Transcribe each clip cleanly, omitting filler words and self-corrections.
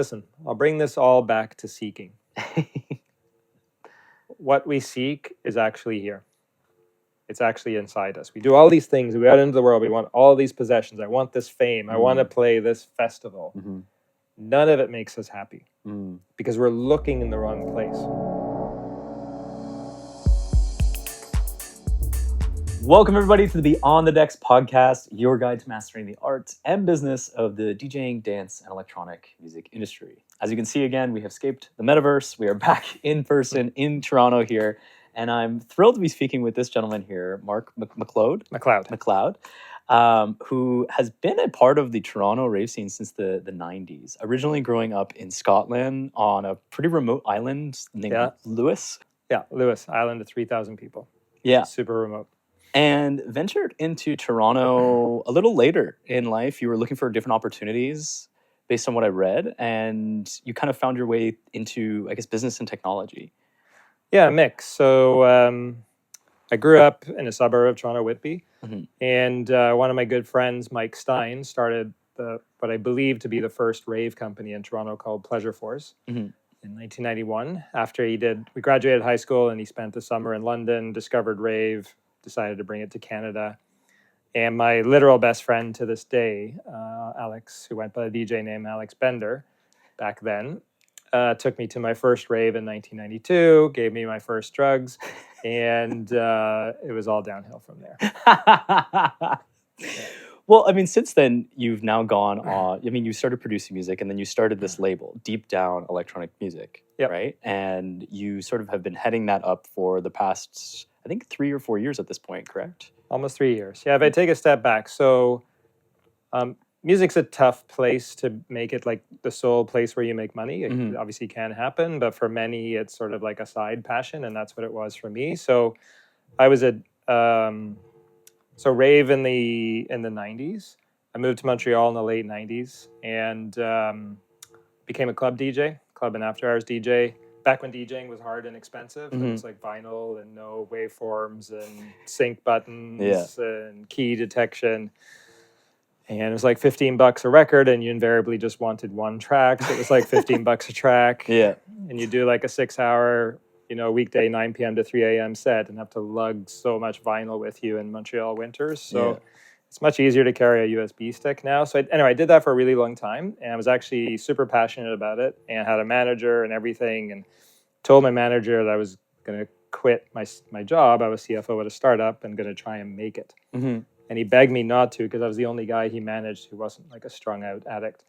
Listen, I'll bring this all back to seeking. What we seek is actually here. It's actually inside us. We do all these things. We go out into the world. We want all these possessions. I want this fame. I want to play this festival. Mm-hmm. None of it makes us happy because we're looking in the wrong place. Welcome, everybody, to the Beyond the Decks podcast, your guide to mastering the art and business of the DJing, dance, and electronic music industry. As you can see, again, we have escaped the metaverse. We are back in person in Toronto here, and I'm thrilled to be speaking with this gentleman here, Mark MacLeod, who has been a part of the Toronto rave scene since the 90s, originally growing up in Scotland on a pretty remote island named Lewis. Yeah, Lewis Island of 3,000 people. Yeah. Super remote. And ventured into Toronto a little later in life. You were looking for different opportunities based on what I read, and you kind of found your way into, I guess, business and technology. Yeah, a mix. So I grew up in a suburb of Toronto, Whitby, and one of my good friends, Mike Stein, started what I believe to be the first rave company in Toronto called Pleasure Force in 1991. After we graduated high school, and he spent the summer in London, discovered rave, decided to bring it to Canada. And my literal best friend to this day, Alex, who went by the DJ name Alex Bender back then, took me to my first rave in 1992, gave me my first drugs, and it was all downhill from there. Well, I mean, since then, you've now gone on, you started producing music, and then you started this label, Deep Down Electronic Music, right? And you sort of have been heading that up for the past, I think, 3 or 4 years at this point, correct? Almost 3 years. Yeah, if I take a step back. So music's a tough place to make it like the sole place where you make money. It obviously can happen, but for many, it's sort of like a side passion, and that's what it was for me. So I was rave in the 90s. I moved to Montreal in the late 90s and became a club and after hours DJ. Back when DJing was hard and expensive, it was like vinyl and no waveforms and sync buttons and key detection. And it was like $15 a record, and you invariably just wanted one track. So it was like $15 a track. Yeah. And you do like a 6-hour, weekday 9 p.m. to 3 a.m. set and have to lug so much vinyl with you in Montreal winters. So it's much easier to carry a USB stick now. So I did that for a really long time, and I was actually super passionate about it and had a manager and everything, and told my manager that I was going to quit my job. I was CFO at a startup and going to try and make it. And he begged me not to because I was the only guy he managed who wasn't like a strung out addict.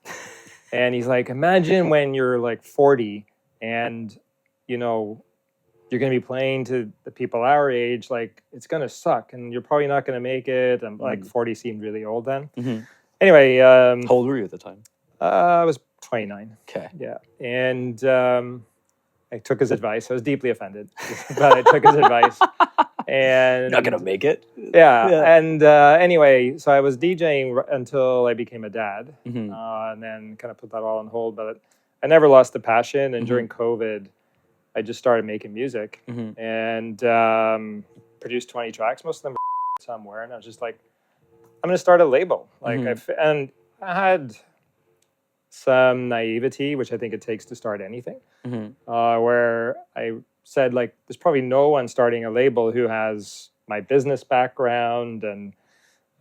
And he's like, imagine when you're like 40 and, you're going to be playing to the people our age, like it's going to suck and you're probably not going to make it. And like 40 seemed really old then. Anyway. How old were you at the time? I was 29. Okay. Yeah. And I took his advice. I was deeply offended, but I took his advice. And not going to make it. Yeah. And anyway, so I was DJing until I became a dad and then kind of put that all on hold. But I never lost the passion. And during COVID, I just started making music and produced 20 tracks. Most of them were somewhere. And I was just like, I'm going to start a label. Like I had some naivety, which I think it takes to start anything, where I said, like, there's probably no one starting a label who has my business background and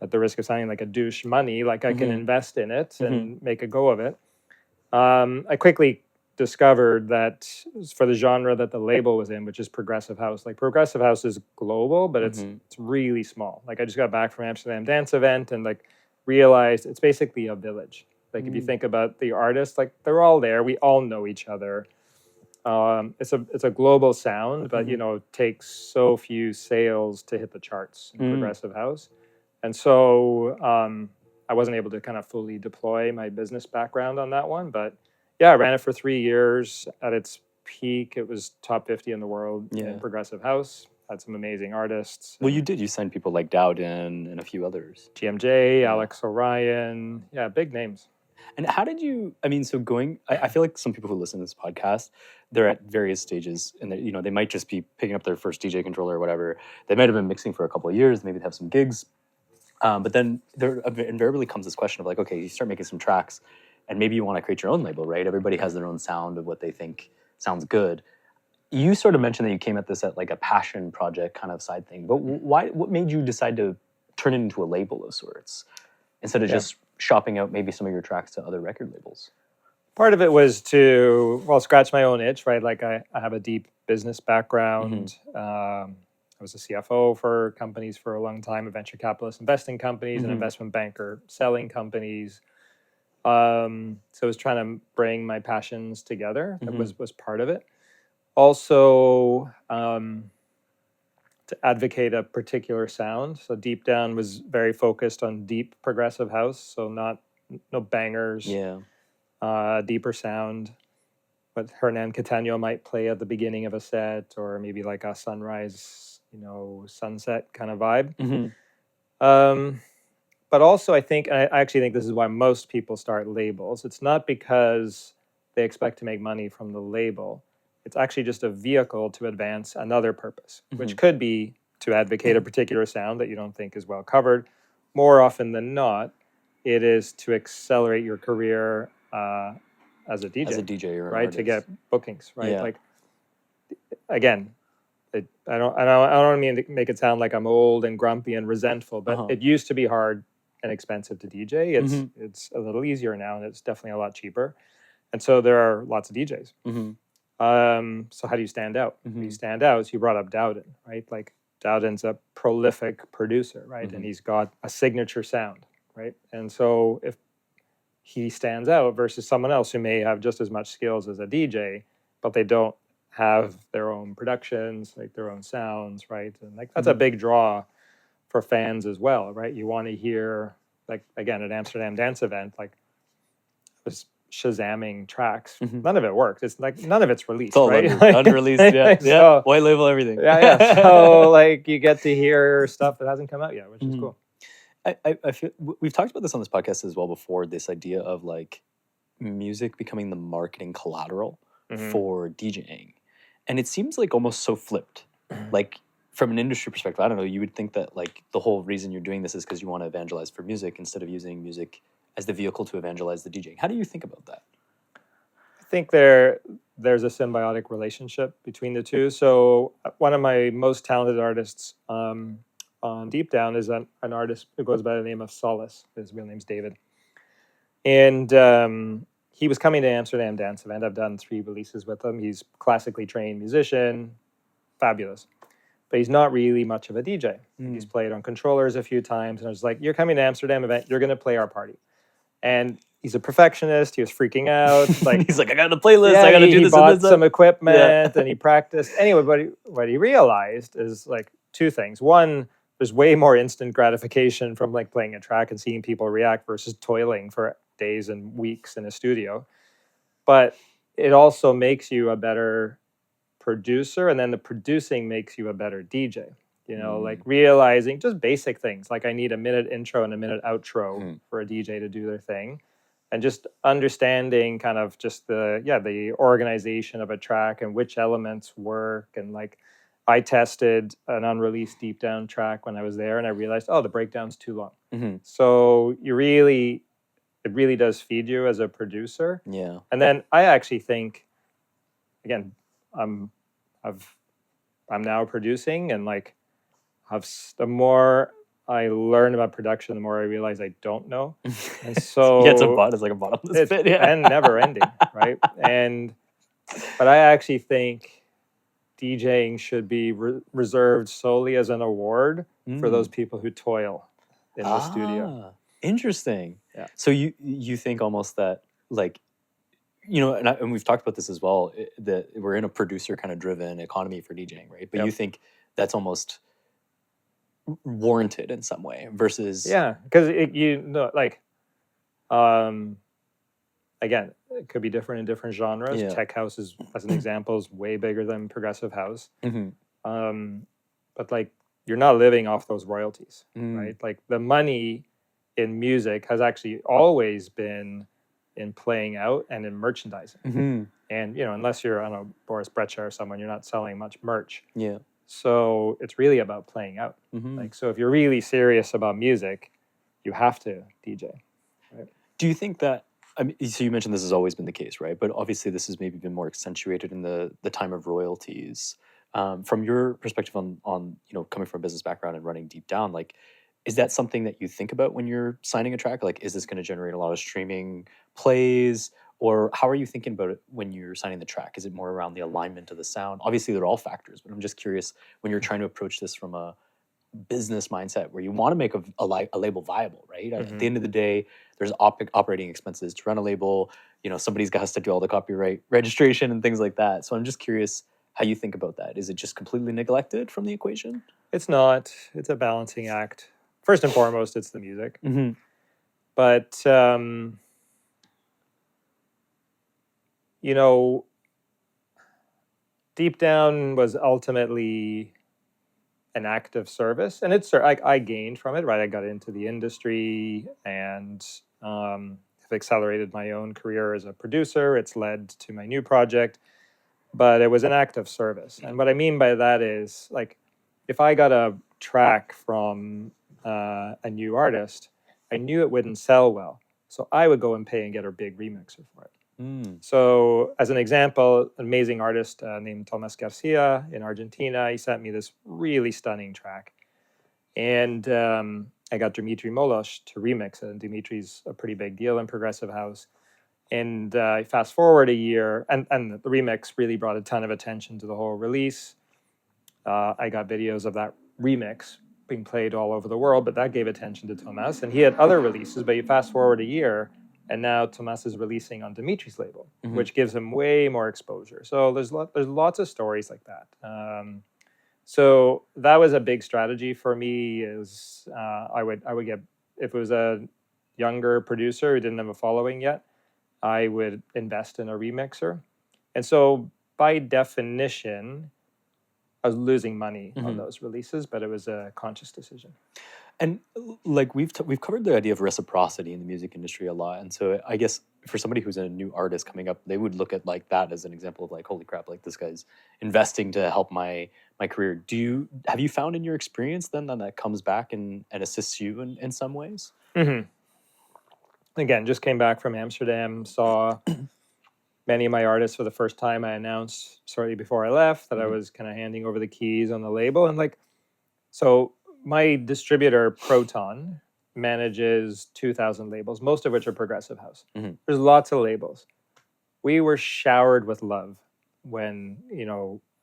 at the risk of sounding like a douche money, like I can invest in it and make a go of it. I quickly discovered that for the genre that the label was in, which is progressive house, like progressive house is global, but it's really small. Like I just got back from Amsterdam dance event and like realized it's basically a village. Like if you think about the artists, like they're all there. We all know each other. It's a global sound, but it takes so few sales to hit the charts in progressive house. And so I wasn't able to kind of fully deploy my business background on that one. But yeah, I ran it for 3 years. At its peak, it was top 50 in the world in progressive house. Had some amazing artists. Well, you did. You signed people like Dowden and a few others. GMJ, Alex Orion. Yeah, big names. And how did you, I feel like some people who listen to this podcast, they're at various stages and they might just be picking up their first DJ controller or whatever. They might have been mixing for a couple of years, maybe they have some gigs. But then there invariably comes this question of like, okay, you start making some tracks and maybe you want to create your own label, right? Everybody has their own sound of what they think sounds good. You sort of mentioned that you came at this at like a passion project kind of side thing, but what made you decide to turn it into a label of sorts instead of just shopping out maybe some of your tracks to other record labels? Part of it was to, well, scratch my own itch, right? Like I have a deep business background. I was a CFO for companies for a long time, a venture capitalist investing companies, an investment banker selling companies. So I was trying to bring my passions together. That was part of it. Also, to advocate a particular sound. So Deep Down was very focused on deep progressive house. So no bangers. Deeper sound. What Hernan Catano might play at the beginning of a set, or maybe like a sunrise, sunset kind of vibe. But also, I actually think this is why most people start labels. It's not because they expect to make money from the label. It's actually just a vehicle to advance another purpose, which could be to advocate a particular sound that you don't think is well covered. More often than not, it is to accelerate your career as a DJ. As a DJ, or an right? artist. To get bookings, right? Yeah. Like, again, I don't mean to make it sound like I'm old and grumpy and resentful, but it used to be hard and expensive to DJ. It's a little easier now, and it's definitely a lot cheaper. And so there are lots of DJs. So how do you stand out? You stand out. So you brought up Dowden, right? Like Dowden's a prolific producer, right? And he's got a signature sound, right? And so if he stands out versus someone else who may have just as much skills as a DJ, but they don't have their own productions, like their own sounds, right? And like that's a big draw for fans as well, right? You want to hear, like, again, at Amsterdam Dance Event, like I was Shazamming tracks. None of it worked. It's like none of it's released, It's all right? unreleased, So, white label everything. So like you get to hear stuff that hasn't come out yet, which is cool. I feel we've talked about this on this podcast as well before, this idea of like music becoming the marketing collateral for DJing. And it seems like almost so flipped. Like from an industry perspective, I don't know, you would think that like the whole reason you're doing this is because you want to evangelize for music instead of using music as the vehicle to evangelize the DJing. How do you think about that? I think there's a symbiotic relationship between the two. So one of my most talented artists on Deep Down is an artist who goes by the name of Solace. His real name's David. And he was coming to Amsterdam Dance Event. I've done 3 releases with him. He's classically trained musician, fabulous. But he's not really much of a DJ. He's played on controllers a few times. And I was like, you're coming to Amsterdam Event, you're going to play our party. And he's a perfectionist. He was freaking out. Like he's like, I got a playlist. I got to do this. He bought some equipment and he practiced. Anyway, what he realized is like 2 things. One, there's way more instant gratification from like playing a track and seeing people react versus toiling for days and weeks in a studio. But it also makes you a better producer, and then the producing makes you a better DJ. Like realizing just basic things, like I need a minute intro and a minute outro for a DJ to do their thing, and just understanding kind of just the organization of a track and which elements work. And like I tested an unreleased Deep Down track when I was there, and I realized, the breakdown's too long. So it really does feed you as a producer. Yeah. And then I actually think, again, I'm now producing, and like the more I learn about production, the more I realize I don't know. And so it's like a bottomless pit, and never ending, right? But I actually think DJing should be reserved solely as an award for those people who toil in the studio. Interesting. Yeah. So you think almost that like, and we've talked about this as well, that we're in a producer kind of driven economy for DJing, right? But you think that's almost warranted in some way versus because again, it could be different in different genres. Tech house is, as an example, is way bigger than progressive house. But like you're not living off those royalties, right? Like the money in music has actually always been in playing out and in merchandising. And unless you're, I don't know, Boris Brejcha or someone, you're not selling much merch. So it's really about playing out. Like, so if you're really serious about music, you have to DJ. Right? Do you think that I mean, so you mentioned this has always been the case, right? But obviously, this has maybe been more accentuated in the time of royalties. From your perspective on coming from a business background and running deep down, like, is that something that you think about when you're signing a track? Like, is this going to generate a lot of streaming plays, or how are you thinking about it when you're signing the track? Is it more around the alignment of the sound? Obviously, they're all factors, but I'm just curious when you're trying to approach this from a business mindset where you want to make a label viable, right? At the end of the day, there's operating expenses to run a label. Somebody's got to do all the copyright registration and things like that. So I'm just curious how you think about that. Is it just completely neglected from the equation? It's not. It's a balancing act. First and foremost, it's the music. Mm-hmm. But, deep down was ultimately an act of service, and I gained from it, right? I got into the industry and have accelerated my own career as a producer. It's led to my new project, but it was an act of service. And what I mean by that is, like, if I got a track from a new artist, I knew it wouldn't sell well, so I would go and pay and get a big remixer for it. So, as an example, an amazing artist named Tomas Garcia in Argentina, he sent me this really stunning track. And I got Dimitri Molosh to remix it. And Dimitri's a pretty big deal in progressive house. And fast forward a year, and the remix really brought a ton of attention to the whole release. I got videos of that remix being played all over the world, but that gave attention to Tomas. And he had other releases, but you fast forward a year, and now Tomas is releasing on Dimitri's label, which gives him way more exposure. So there's lots of stories like that. So that was a big strategy for me. Is I would get, if it was a younger producer who didn't have a following yet, I would invest in a remixer. And so by definition, I was losing money on those releases, but it was a conscious decision. And like we've covered the idea of reciprocity in the music industry a lot, and so I guess for somebody who's a new artist coming up, they would look at like that as an example of like, holy crap, like this guy's investing to help my career. Have you found in your experience then that comes back and assists you in some ways? Again, just came back from Amsterdam, saw many of my artists for the first time. I announced shortly before I left that I was kind of handing over the keys on the label, and like, so my distributor, Proton, manages 2,000 labels, most of which are progressive house. There's lots of labels. We were showered with love when,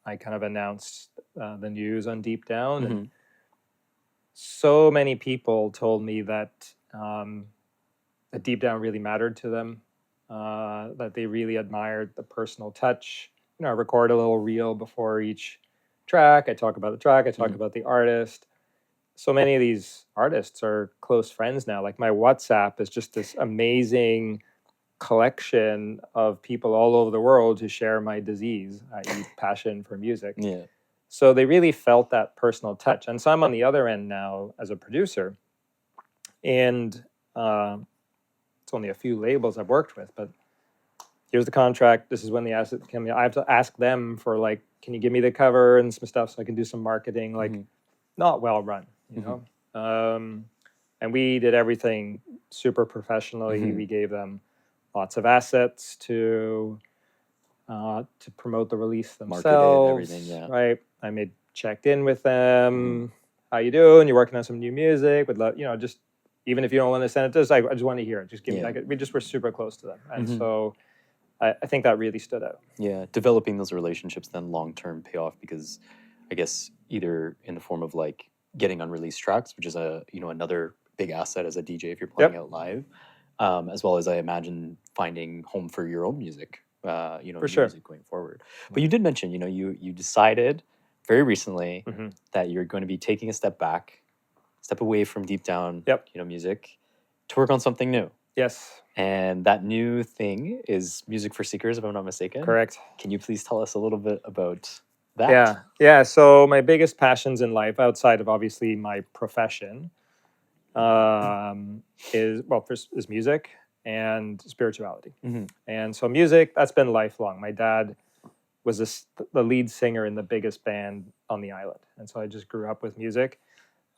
I kind of announced the news on Deep Down. And so many people told me that Deep Down really mattered to them, that they really admired the personal touch. I record a little reel before each track. I talk about the track. I talk about the artist. So many of these artists are close friends now. Like my WhatsApp is just this amazing collection of people all over the world who share my disease, i.e. passion for music. Yeah. So they really felt that personal touch. And so I'm on the other end now as a producer. And it's only a few labels I've worked with, but here's the contract. This is when the assets come in. I have to ask them for, like, can you give me the cover and some stuff so I can do some marketing? Like, not well run, you know? And we did everything super professionally. We gave them lots of assets to promote the release themselves. Marketed everything, yeah. Right. I checked in with them. How you doing? You're working on some new music. Would love, just even if you don't want to send it to us, I just want to hear it. Just give me, like, we just were super close to them. And so I think that really stood out. Yeah, developing those relationships then long-term pay off, because I guess either in the form of like getting unreleased tracks, which is another big asset as a DJ if you're playing out live, as well as I imagine finding home for your own music, For music going forward. But you did mention, you decided very recently that you're going to be taking a step away from Deep Down, music, to work on something new. Yes. And that new thing is Music for Seekers, if I'm not mistaken. Correct. Can you please tell us a little bit about that? Yeah. So my biggest passions in life, outside of obviously my profession, is music and spirituality. And so music, that's been lifelong. My dad was the lead singer in the biggest band on the island. And so I just grew up with music.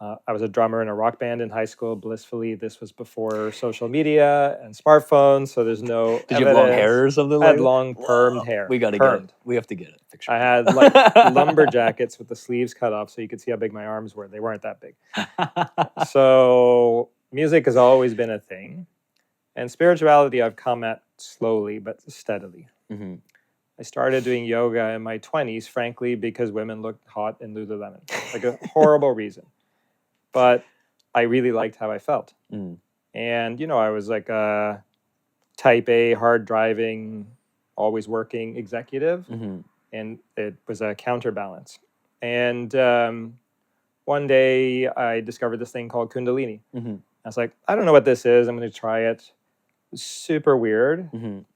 I was a drummer in a rock band in high school. Blissfully, this was before social media and smartphones, so there's no Did you have long hair or something I had like that? long permed hair. We got to permed. get it. We have to get a picture. I had like lumber jackets with the sleeves cut off so you could see how big my arms were. They weren't that big. So music has always been a thing. And spirituality I've come at slowly but steadily. Mm-hmm. I started doing yoga in my 20s, frankly, because women looked hot in Lululemon. Like a horrible reason. But I really liked how I felt. Mm. And, I was like a type A, hard driving, always working executive. Mm-hmm. And it was a counterbalance. And one day I discovered this thing called Kundalini. Mm-hmm. I was like, I don't know what this is. I'm going to try it. It was super weird,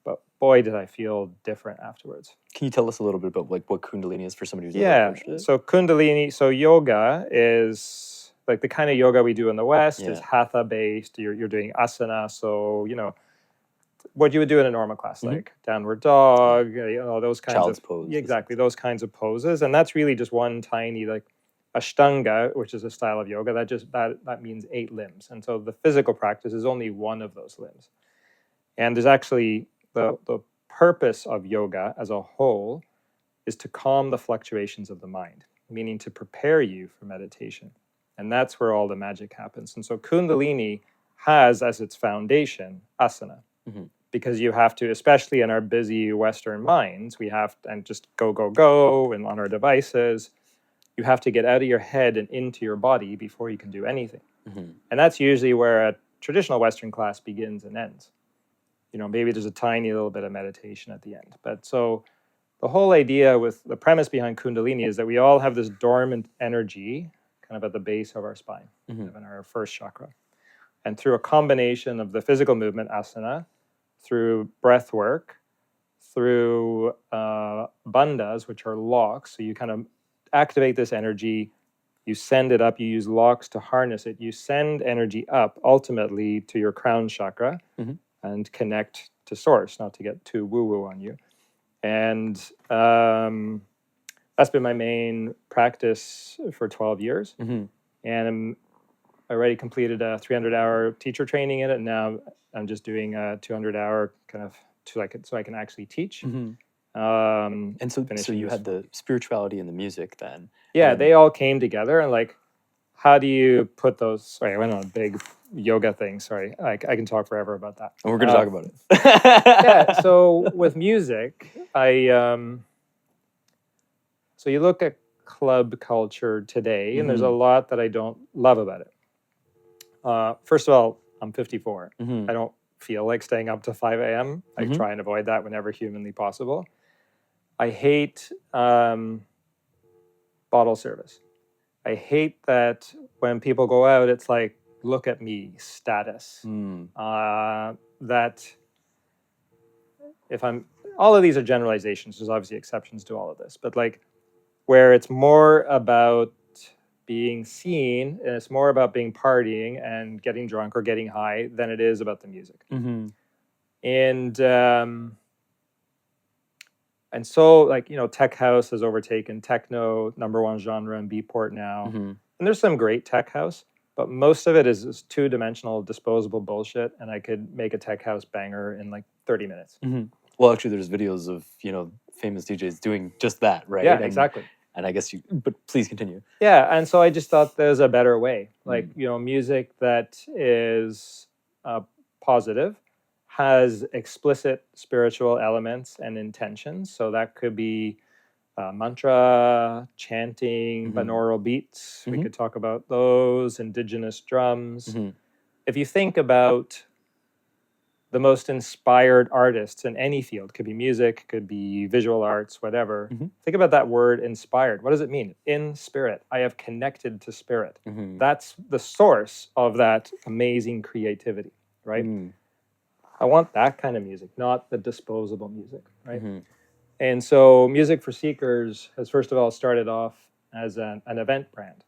but boy, did I feel different afterwards. Can you tell us a little bit about like what Kundalini is for somebody who's never approached it? So Kundalini, so yoga is like the kind of yoga we do in the West is hatha based. You're doing asana, so what you would do in a normal class, like downward dog, those kinds Child's of pose. Exactly, those kinds of poses, and that's really just one tiny like Ashtanga, which is a style of yoga that means 8 limbs, and so the physical practice is only one of those limbs. And there's actually the purpose of yoga as a whole is to calm the fluctuations of the mind, meaning to prepare you for meditation. And that's where all the magic happens. And so Kundalini has as its foundation asana, because you have to, especially in our busy Western minds, we have to, and just go, and on our devices, you have to get out of your head and into your body before you can do anything. And that's usually where a traditional Western class begins and ends. Maybe there's a tiny little bit of meditation at the end. But so the whole idea with the premise behind Kundalini is that we all have this dormant energy kind of at the base of our spine, kind of in our first chakra. And through a combination of the physical movement, asana, through breath work, through bandhas, which are locks, so you kind of activate this energy, you send it up, you use locks to harness it, you send energy up ultimately to your crown chakra and connect to source, not to get too woo-woo on you. And that's been my main practice for 12 years. And I already completed a 300-hour teacher training in it, and now I'm just doing a 200-hour kind of so I can actually teach. And so you had the spirituality and the music then. Yeah, they all came together, and like, how do you put those? Sorry, I went on a big yoga thing. Sorry, I can talk forever about that. And we're going to talk about it. Yeah. So with music, so you look at club culture today, and there's a lot that I don't love about it. First of all, I'm 54. I don't feel like staying up to 5 a.m. I try and avoid that whenever humanly possible. I hate bottle service. I hate that when people go out, it's like, look at me, status. That if all of these are generalizations, there's obviously exceptions to all of this, but like where it's more about being seen and it's more about being partying and getting drunk or getting high than it is about the music. And so, like, tech house has overtaken techno, #1 genre in Beatport now. And there's some great tech house, but most of it is two-dimensional, disposable bullshit, and I could make a tech house banger in like 30 minutes. Well, actually, there's videos of, famous DJs doing just that, right? Yeah, exactly. And I guess but please continue. Yeah, and so I just thought there's a better way. Like, music that is positive, has explicit spiritual elements and intentions. So that could be mantra, chanting, binaural beats. We could talk about those, indigenous drums. If you think about the most inspired artists in any field, could be music, could be visual arts, whatever. Think about that word inspired. What does it mean? In spirit. I have connected to spirit. That's the source of that amazing creativity, right? I want that kind of music, not the disposable music, right? And so Music for Seekers has first of all started off as an event brand.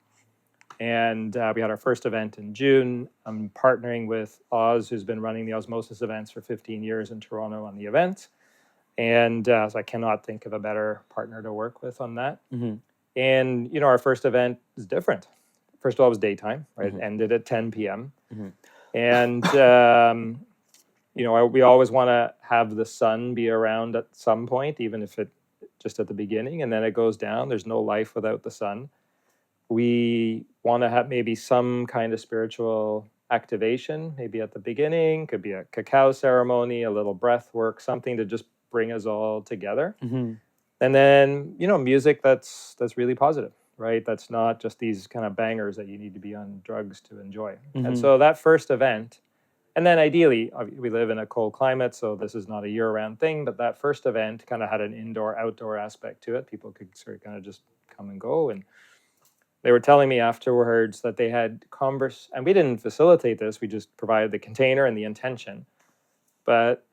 And we had our first event in June. I'm partnering with Oz, who's been running the Osmosis events for 15 years in Toronto on the event. And so I cannot think of a better partner to work with on that. And, our first event is different first of all, it was daytime, right? It ended at 10 p.m. And, we always want to have the sun be around at some point, even if it just at the beginning, and then it goes down. There's no life without the sun. We want to have maybe some kind of spiritual activation, maybe at the beginning, could be a cacao ceremony, a little breath work, something to just bring us all together. And then, music that's really positive, right? That's not just these kind of bangers that you need to be on drugs to enjoy. And so that first event, and then ideally, we live in a cold climate, so this is not a year-round thing, but that first event kind of had an indoor-outdoor aspect to it. People could sort of kind of just come and go. And they were telling me afterwards that they had and we didn't facilitate this, we just provided the container and the intention. But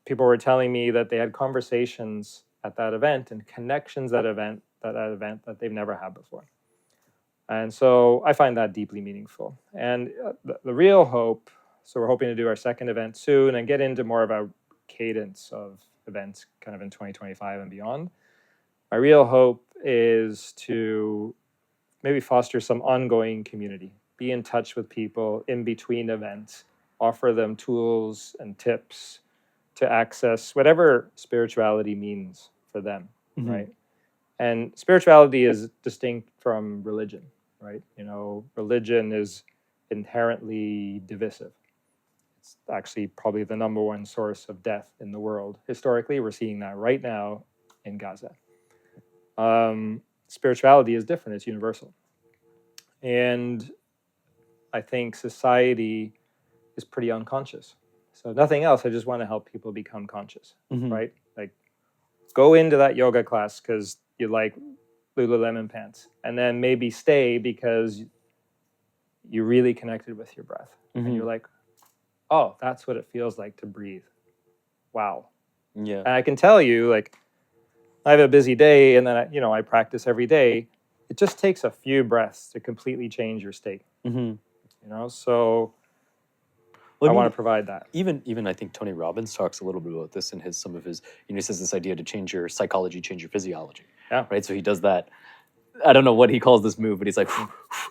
people were telling me that they had conversations at that event and connections at that event that they've never had before. And so I find that deeply meaningful. And the real hope, so we're hoping to do our second event soon and get into more of a cadence of events kind of in 2025 and beyond. My real hope is to maybe foster some ongoing community, be in touch with people in between events, offer them tools and tips to access whatever spirituality means for them, right? And spirituality is distinct from religion, right? Religion is inherently divisive. It's actually probably the number one source of death in the world. Historically, we're seeing that right now in Gaza. Spirituality is different, it's universal. And I think society is pretty unconscious. So nothing else, I just want to help people become conscious, right? Like, go into that yoga class because you like Lululemon pants, and then maybe stay because you really connected with your breath. And you're like, oh, that's what it feels like to breathe. Wow. Yeah. And I can tell you, like, I have a busy day, and then I practice every day. It just takes a few breaths to completely change your state. So I want to provide that. Even I think Tony Robbins talks a little bit about this in some of his, he says this idea to change your psychology, change your physiology. Yeah. Right. So he does that. I don't know what he calls this move, but he's like,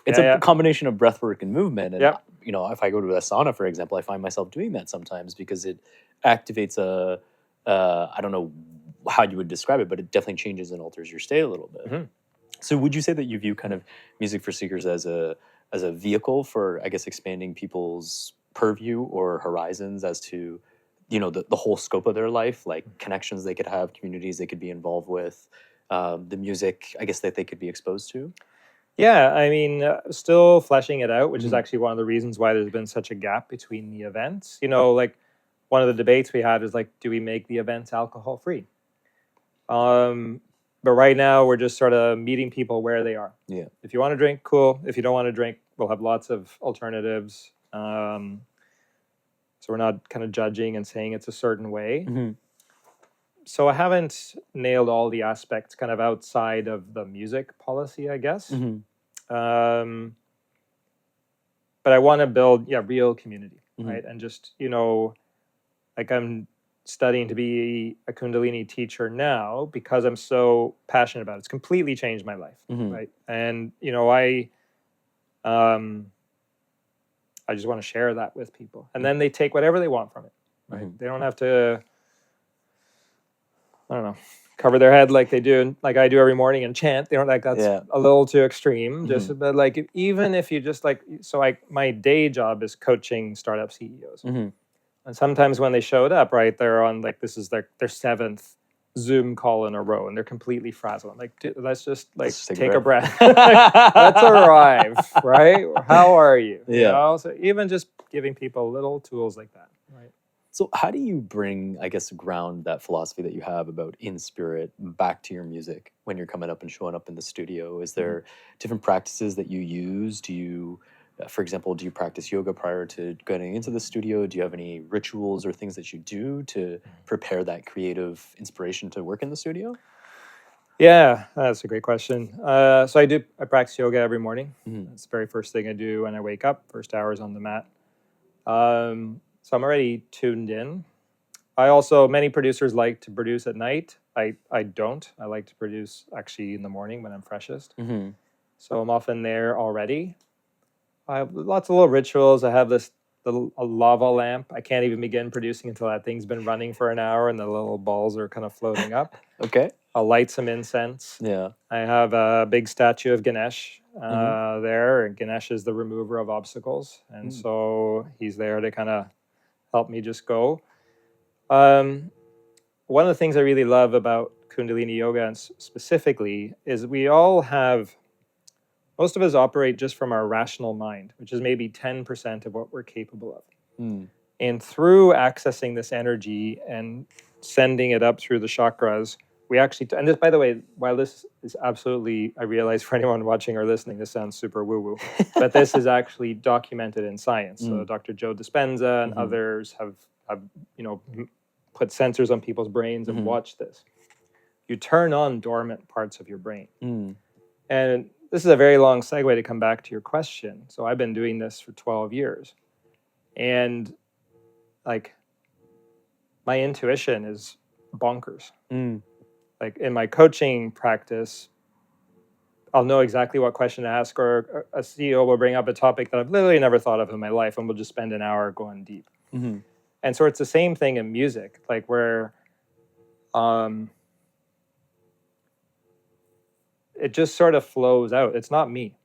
it's a combination of breath work and movement. And, if I go to a sauna, for example, I find myself doing that sometimes because it activates I don't know how you would describe it, but it definitely changes and alters your state a little bit. So would you say that you view kind of Music for Seekers as a vehicle for, I guess, expanding people's purview or horizons as to, the whole scope of their life, like connections they could have, communities they could be involved with, the music, I guess, that they could be exposed to? Yeah, I mean, still fleshing it out, which is actually one of the reasons why there's been such a gap between the events. Like, one of the debates we had is like, do we make the events alcohol free? But right now we're just sort of meeting people where they are. Yeah. If you want to drink, cool. If you don't want to drink, we'll have lots of alternatives. So we're not kind of judging and saying it's a certain way. So I haven't nailed all the aspects kind of outside of the music policy, I guess. But I want to build, real community, right? And just, like, I'm studying to be a Kundalini teacher now because I'm so passionate about it. It's completely changed my life, right? And, I just want to share that with people. And then they take whatever they want from it, right? They don't have to, I don't know, cover their head like they do, like I do every morning and chant. They don't, like, that's a little too extreme. Just, but like, even if you just like, so my day job is coaching startup CEOs. And sometimes when they showed up, right, they're on, like, this is their seventh Zoom call in a row, and they're completely frazzled. I'm like, dude, let's just take a breath. Let's arrive, right? How are you? Yeah. So even just giving people little tools like that, right? So how do you bring, I guess, ground that philosophy that you have about in spirit back to your music when you're coming up and showing up in the studio? Is there different practices that you use? Do you, for example, do you practice yoga prior to getting into the studio? Do you have any rituals or things that you do to prepare that creative inspiration to work in the studio? Yeah, that's a great question. So I practice yoga every morning. That's the very first thing I do when I wake up, first hours on the mat. So I'm already tuned in. Many producers like to produce at night. I don't. I like to produce actually in the morning when I'm freshest. So I'm often there already. I have lots of little rituals. I have this a lava lamp. I can't even begin producing until that thing's been running for an hour and the little balls are kind of floating up. Okay. I'll light some incense. Yeah. I have a big statue of Ganesh there. And Ganesh is the remover of obstacles. And so he's there to kind of help me just go. One of the things I really love about Kundalini Yoga and specifically is most of us operate just from our rational mind, which is maybe 10% of what we're capable of. And through accessing this energy and sending it up through the chakras, we actually, and this, by the way, while this is absolutely, I realize for anyone watching or listening, this sounds super woo-woo, but this is actually documented in science. So Dr. Joe Dispenza and others have put sensors on people's brains and watched this. You turn on dormant parts of your brain. And this is a very long segue to come back to your question. So I've been doing this for 12 years. And like my intuition is bonkers. Like in my coaching practice, I'll know exactly what question to ask, or a CEO will bring up a topic that I've literally never thought of in my life, and we'll just spend an hour going deep. And so it's the same thing in music, like where it just sort of flows out. It's not me.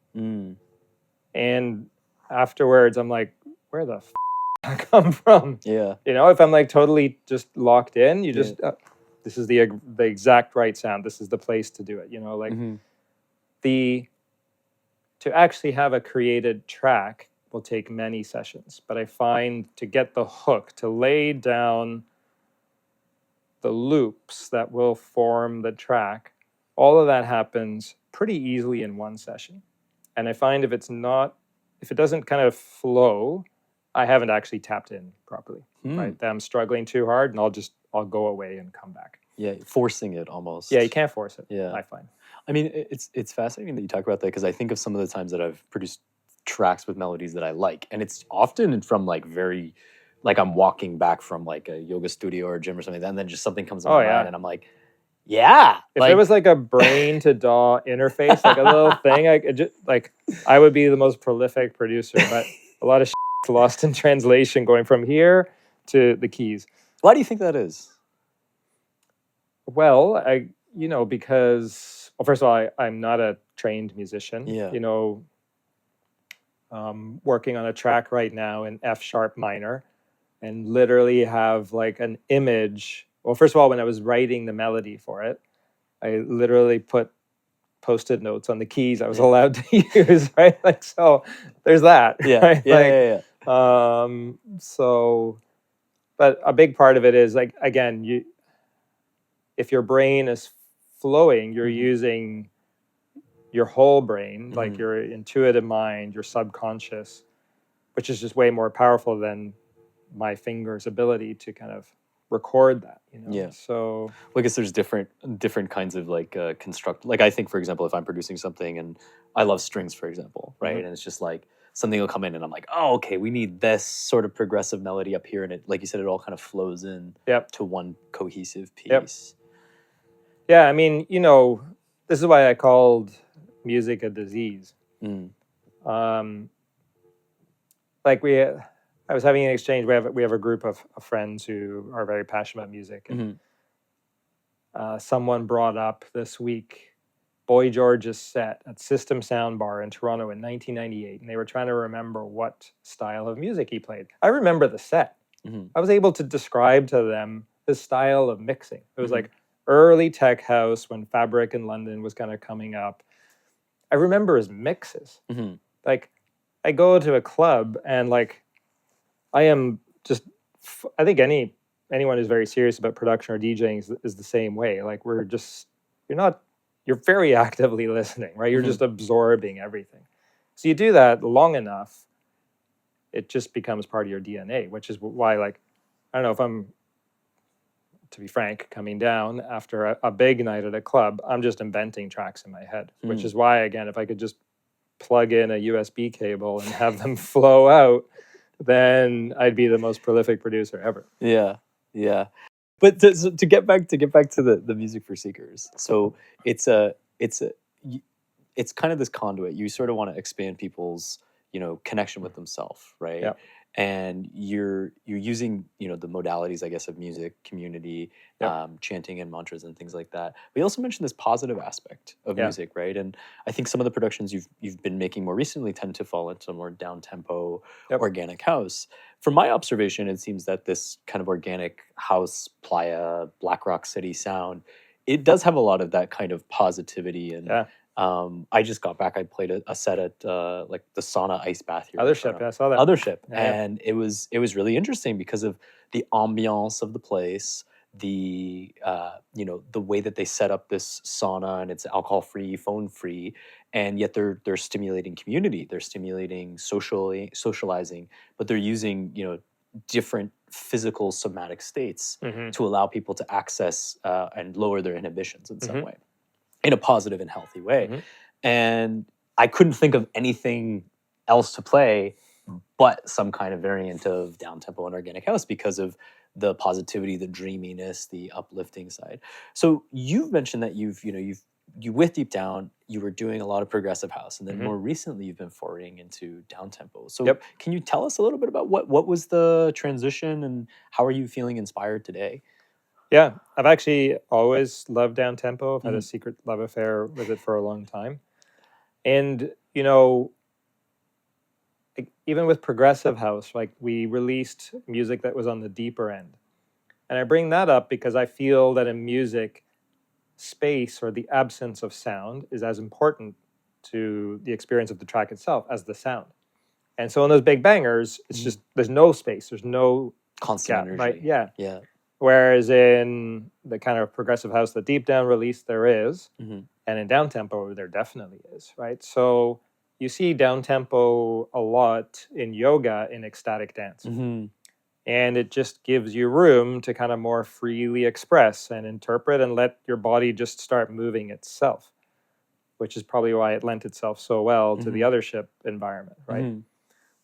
And afterwards, I'm like, where the f*** did I come from? Yeah. You know, if I'm like totally just locked in, you just, this is the exact right sound. This is the place to do it. You know, like to actually have a created track will take many sessions. But I find to get the hook, to lay down the loops that will form the track, all of that happens pretty easily in one session. And I find if it doesn't kind of flow, I haven't actually tapped in properly, right? That I'm struggling too hard and I'll go away and come back. Yeah, forcing it almost. Yeah, you can't force it, Yeah. I find. I mean, it's fascinating that you talk about that, because I think of some of the times that I've produced tracks with melodies that I like. And it's often from like very, like I'm walking back from like a yoga studio or a gym or something, and then just something comes in my mind and I'm like, yeah. If it was like a brain to DAW interface, like a little thing, I would be the most prolific producer. But a lot of shit's lost in translation going from here to the keys. Why do you think that is? Well, because, well, first of all, I'm not a trained musician. Yeah. You know, working on a track right now in F sharp minor, and literally have like an image. Well, first of all, when I was writing the melody for it, I literally put Post-it notes on the keys I was allowed to use, right? Like, so there's that. Yeah. Right? Yeah. So, but a big part of it is like, again, if your brain is flowing, you're using your whole brain, like your intuitive mind, your subconscious, which is just way more powerful than my fingers' ability to kind of record that, you know? Yeah. So, well, I guess there's different kinds of like construct. Like I think, for example, if I'm producing something and I love strings, for example, right? And it's just like something will come in and I'm like, oh, okay, we need this sort of progressive melody up here. And it, like you said, it all kind of flows in to one cohesive piece. Yeah, I mean, you know, this is why I called music a disease. Like I was having an exchange. We have a group of friends who are very passionate about music. And someone brought up this week Boy George's set at System Sound Bar in Toronto in 1998, and they were trying to remember what style of music he played. I remember the set. I was able to describe to them his style of mixing. It was like early tech house when Fabric in London was kind of coming up. I remember his mixes. Like, I go to a club and like, I am just, I think anyone who's very serious about production or DJing is the same way. Like, you're very actively listening, right? You're just absorbing everything. So you do that long enough, it just becomes part of your DNA, which is why, like, I don't know if I'm, to be frank, coming down after a big night at a club, I'm just inventing tracks in my head, which is why, again, if I could just plug in a USB cable and have them flow out, then I'd be the most prolific producer ever. Yeah. But to get back to the music for seekers, so it's kind of this conduit. You sort of want to expand people's connection with themselves, right? Yep. And you're using the modalities, I guess, of music, community, Yep. chanting and mantras and things like that. We also mentioned this positive aspect of Yeah. music, right? And I think some of the productions you've been making more recently tend to fall into more down tempo, Yep. organic house. From my observation, it seems that this kind of organic house, playa, Black Rock City sound, it does have a lot of that kind of positivity. And Yeah. I just got back. I played a set at like the sauna ice bath here. Othership. Yeah, I saw that. Othership, Yeah. and it was really interesting because of the ambiance of the place, the the way that they set up this sauna, and it's alcohol free, phone free, and yet they're stimulating community, they're stimulating socializing, but they're using different physical somatic states Mm-hmm. to allow people to access and lower their inhibitions in some Mm-hmm. way, in a positive and healthy way. Mm-hmm. And I couldn't think of anything else to play but some kind of variant of down tempo and organic house because of the positivity, the dreaminess, the uplifting side. So you've mentioned that you with Deep Down, you were doing a lot of progressive house, and then Mm-hmm. more recently you've been foraying into down tempo. So Yep. can you tell us a little bit about what was the transition and how are you feeling inspired today? Yeah, I've actually always loved down tempo. I've had Mhm. a secret love affair with it for a long time. And, even with progressive house, like we released music that was on the deeper end. And I bring that up because I feel that in music, space or the absence of sound is as important to the experience of the track itself as the sound. And so in those big bangers, it's just there's no space, there's no Constant gap, energy. right? Yeah. Yeah. Whereas in the kind of progressive house that Deep Down released, there is, Mhm. and in down tempo, there definitely is, right? So you see down tempo a lot in yoga in ecstatic dance. Mhm. And it just gives you room to kind of more freely express and interpret and let your body just start moving itself, which is probably why it lent itself so well to the Mhm. othership environment, right? Mhm.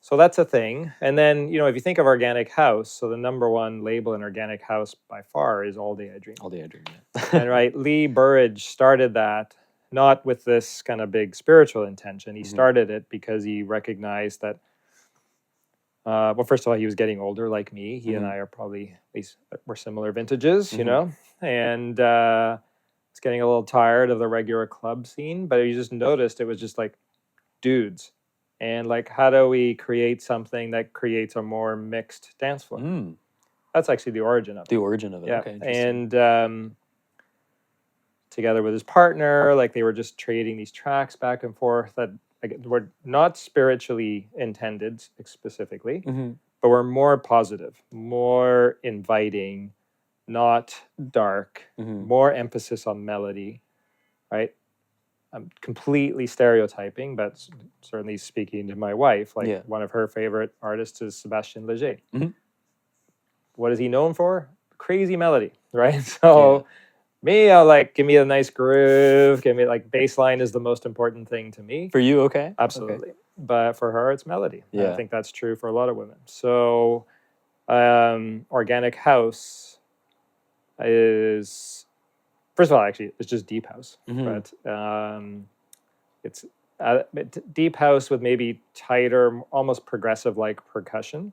So that's a thing. And then, if you think of organic house, so the number one label in organic house by far is All Day I Dream. All Day I Dream. And right, Lee Burridge started that not with this kind of big spiritual intention. He Mhm. started it because he recognized that, well, first of all, he was getting older like me. He and Mhm. I are probably, at least we're similar vintages, Mhm. and it's getting a little tired of the regular club scene. But he just noticed it was just like dudes. And like, how do we create something that creates a more mixed dance floor? Mm. That's actually the origin of it. The origin of it. Yeah. Okay, interesting. And together with his partner, like they were just trading these tracks back and forth that were not spiritually intended specifically, Mhm. but were more positive, more inviting, not dark, Mhm. more emphasis on melody, right? I'm completely stereotyping, but certainly speaking to my wife, like Yeah. one of her favorite artists is Sébastien Léger. Mhm. What is he known for? Crazy melody, right? So me, I'll like give me a nice groove, give me like bass line is the most important thing to me. For you, okay? Absolutely. But for her, it's melody. And I Yeah. think that's true for a lot of women. So organic house is, first of all, actually, it's just deep house, Mhm. but it's deep house with maybe tighter, almost progressive like percussion,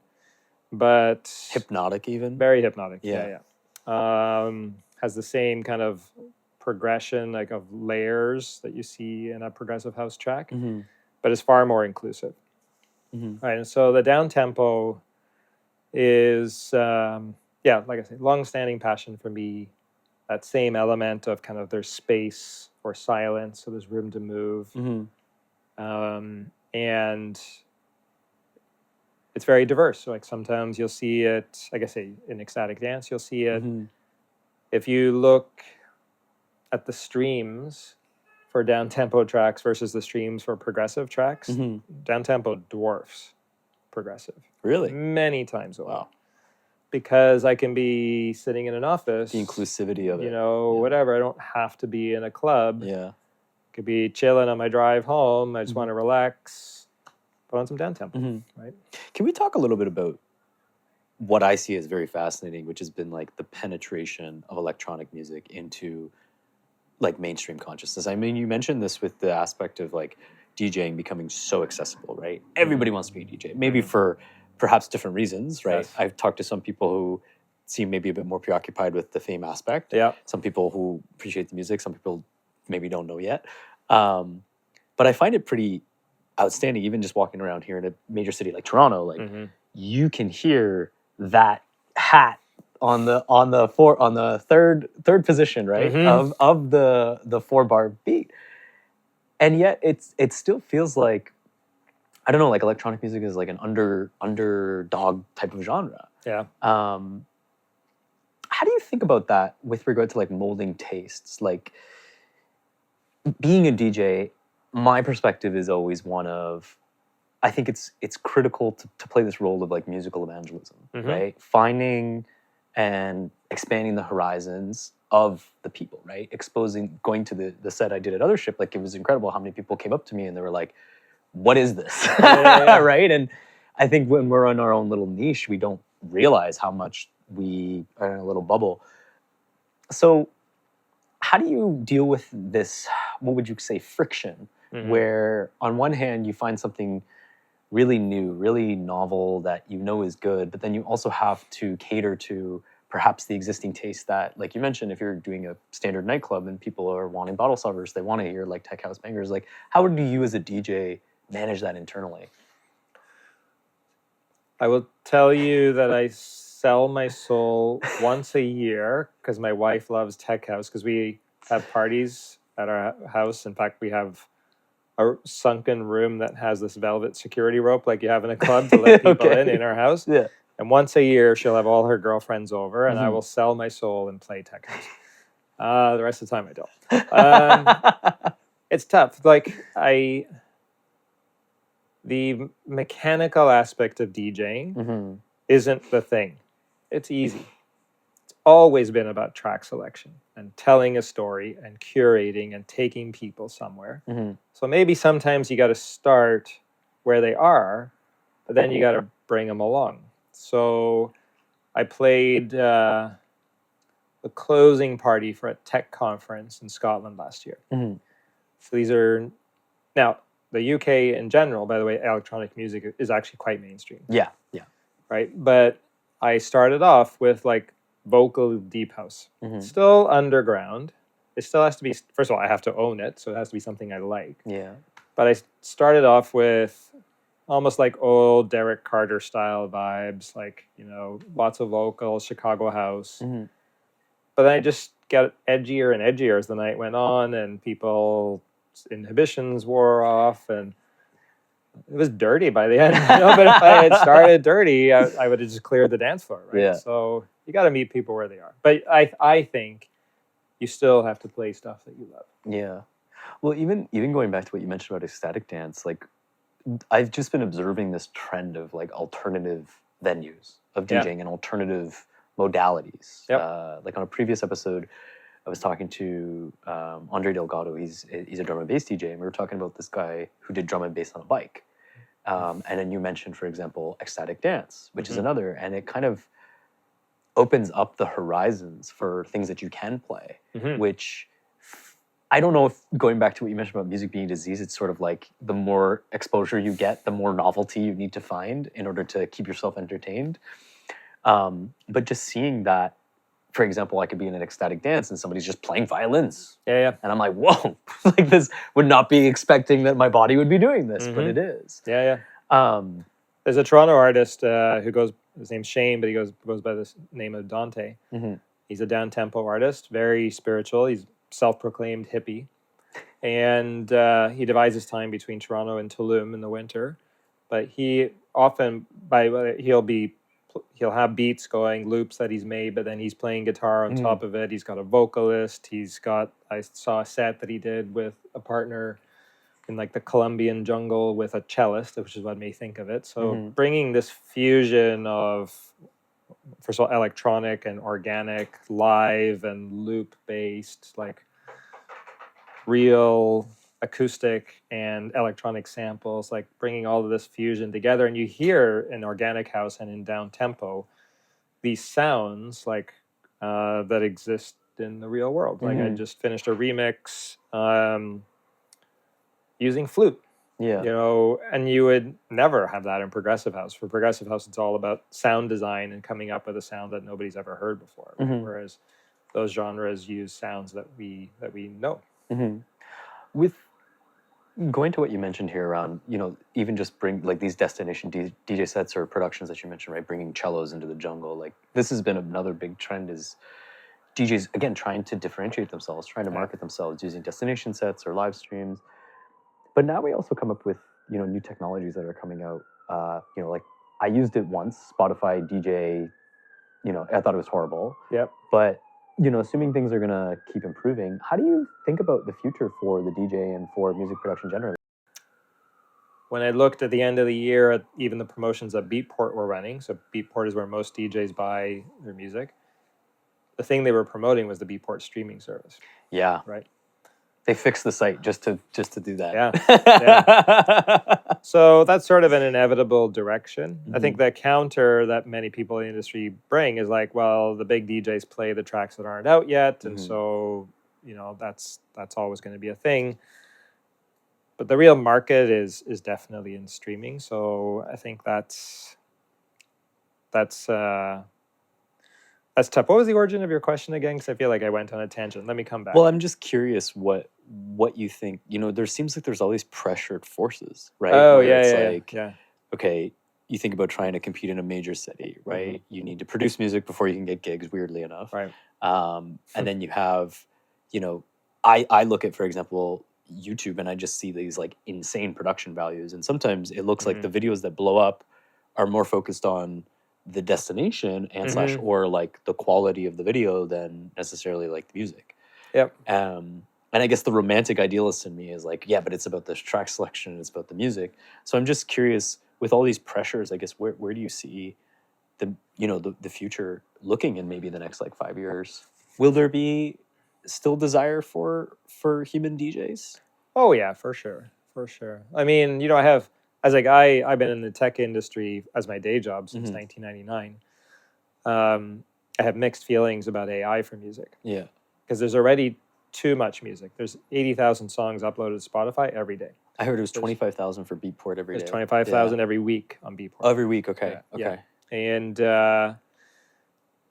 but Hypnotic even? very hypnotic. Yeah. Yeah. Has the same kind of progression like of layers that you see in a progressive house track, Mhm. but it's far more inclusive. Mhm. Right. And so the down tempo is, like I said, long-standing passion for me. That same element of kind of there's space or silence, so there's room to move. Mhm. And it's very diverse. So like sometimes you'll see it, like I say, in ecstatic dance, you'll see it. Mhm. If you look at the streams for down tempo tracks versus the streams for progressive tracks, Mhm. down tempo dwarfs progressive Really? many times over. Wow. Because I can be sitting in an office, The inclusivity of it. Yeah. whatever. I don't have to be in a club. Yeah. Could be chilling on my drive home. I just Mhm. want to relax, put on some down tempo, Mhm. right? Can we talk a little bit about what I see as very fascinating, which has been like the penetration of electronic music into like mainstream consciousness? I mean, you mentioned this with the aspect of like, DJing becoming so accessible, right? Everybody wants to be a DJ, maybe for perhaps different reasons, right? Yes. I've talked to some people who seem maybe a bit more preoccupied with the fame aspect. Yeah. Some people who appreciate the music, some people maybe don't know yet. But I find it pretty outstanding, even just walking around here in a major city like Toronto, like you can hear that hat on the third position, right? Of the 4-bar beat. And yet it still feels like, I don't know, like electronic music is like an underdog type of genre. Yeah. How do you think about that with regard to like molding tastes? Like being a DJ, my perspective is always one of, I think it's critical to play this role of like musical evangelism, right? Finding and expanding the horizons of the people, right? Going to the set I did at Othership, like it was incredible how many people came up to me and they were like, what is this? Right? And I think when we're in our own little niche, we don't realize how much we are in a little bubble. So how do you deal with this, what would you say, friction, where on one hand you find something really new, really novel that you know is good, but then you also have to cater to perhaps the existing taste that, like you mentioned, if you're doing a standard nightclub and people are wanting bottle service, they want to hear like tech house bangers. Like, how do you as a DJ manage that internally? I will tell you that I sell my soul once a year because my wife loves tech house, because we have parties at our house. In fact, we have a sunken room that has this velvet security rope like you have in a club to let people in our house. Yeah. And once a year, she'll have all her girlfriends over, and I will sell my soul and play tech house. The rest of the time, I don't. It's tough. Like, the mechanical aspect of DJing isn't the thing. It's easy. It's always been about track selection and telling a story and curating and taking people somewhere. So maybe sometimes you got to start where they are, but then you got to bring them along. So I played the closing party for a tech conference in Scotland last year. So these are, now, the UK in general, by the way, electronic music is actually quite mainstream. Yeah. Right? But I started off with like vocal deep house. Still underground. It still has to be, first of all, I have to own it, so it has to be something I like. Yeah. But I started off with almost like old Derek Carter style vibes, like, you know, lots of vocals, Chicago house. But then I just got edgier and edgier as the night went on, and people's inhibitions wore off, and it was dirty by the end. You know? But if I had started dirty, I would have just cleared the dance floor, right? Yeah. So you got to meet people where they are. But I think you still have to play stuff that you love. Yeah. Well, even going back to what you mentioned about ecstatic dance, like I've just been observing this trend of like alternative venues of DJing and alternative modalities. Like on a previous episode, I was talking to Andre Delgado. He's a drum and bass DJ, and we were talking about this guy who did drum and bass on a bike. And then you mentioned, for example, ecstatic dance, which is another, and it kind of opens up the horizons for things that you can play, which I don't know if, going back to what you mentioned about music being a disease, it's sort of like the more exposure you get, the more novelty you need to find in order to keep yourself entertained. But just seeing that, for example, I could be in an ecstatic dance and somebody's just playing violins. Yeah. And I'm like, whoa, like this would not be expecting that my body would be doing this, but it is. Yeah. There's a Toronto artist who goes, his name's Shane, but he goes by the name of Dante. He's a down-tempo artist, very spiritual. He's self-proclaimed hippie. And he divides his time between Toronto and Tulum in the winter. But he often, he'll have beats going, loops that he's made, but then he's playing guitar on top of it. He's got a vocalist. I saw a set that he did with a partner in like the Colombian jungle with a cellist, which is what made me think of it. So bringing this fusion of, first of all, electronic and organic, live and loop-based, like real acoustic and electronic samples, like bringing all of this fusion together. And you hear in organic house and in down tempo these sounds like that exist in the real world. Like I just finished a remix using flute. Yeah. You know, and you would never have that in progressive house. For progressive house, it's all about sound design and coming up with a sound that nobody's ever heard before, right? Mhm. Whereas those genres use sounds that we know. With going to what you mentioned here around, even just bring like these destination DJ sets or productions that you mentioned, right? Bringing cellos into the jungle. Like this has been another big trend is DJs, again, trying to differentiate themselves, trying to market themselves using destination sets or live streams. But now we also come up with, new technologies that are coming out. Like I used it once, Spotify DJ, I thought it was horrible. Yep. But, assuming things are going to keep improving, how do you think about the future for the DJ and for music production generally? When I looked at the end of the year at even the promotions that Beatport were running, so Beatport is where most DJs buy their music, the thing they were promoting was the Beatport streaming service. Yeah. Right. They fixed the site just to do that. Yeah. So that's sort of an inevitable direction. I think Mm-hmm. the counter that many people in the industry bring is like, well, the big DJs play the tracks that aren't out yet, and so that's always going to be a thing. But the real market is definitely in streaming. So I think that's tough. What was the origin of your question again? Because I feel like I went on a tangent. Let me come back. Well, I'm just curious what you think. There seems like there's all these pressured forces, right? Oh, Where yeah, it's yeah, like, yeah. okay, you think about trying to compete in a major city, right? You need to produce music before you can get gigs, weirdly enough. Right. And then you have, I look at, for example, YouTube and I just see these like insane production values. And sometimes it looks like the videos that blow up are more focused on the destination and slash or like the quality of the video than necessarily like the music. Yep. And I guess the romantic idealist in me is like, yeah, but it's about the track selection, it's about the music. So I'm just curious, with all these pressures, I guess where do you see the future looking in maybe the next like 5 years? Will there be still desire for human DJs? Oh yeah, for sure. I mean, I have I've been in the tech industry as my day job since 1999. I have mixed feelings about AI for music. Yeah. Because there's already too much music. There's 80,000 songs uploaded to Spotify every day. I heard it was 25,000 for Beatport every day. There's 25,000 every week on Beatport. Every week, okay. Yeah. Okay. Yeah. And so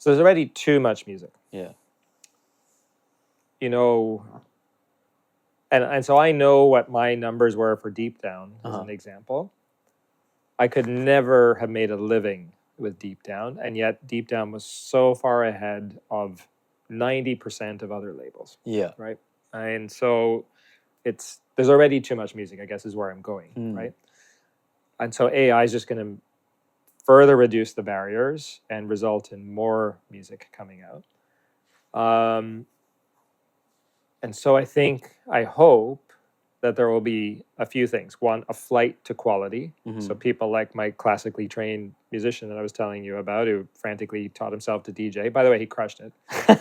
there's already too much music. Yeah. And so I know what my numbers were for Deep Down, as an example. I could never have made a living with Deep Down, and yet Deep Down was so far ahead of 90% of other labels. Yeah. Right? And so there's already too much music, I guess, is where I'm going, right? And so AI is just going to further reduce the barriers and result in more music coming out. And so I hope that there will be a few things. One, a flight to quality. So people like my classically trained musician that I was telling you about, who frantically taught himself to DJ. By the way, he crushed it, which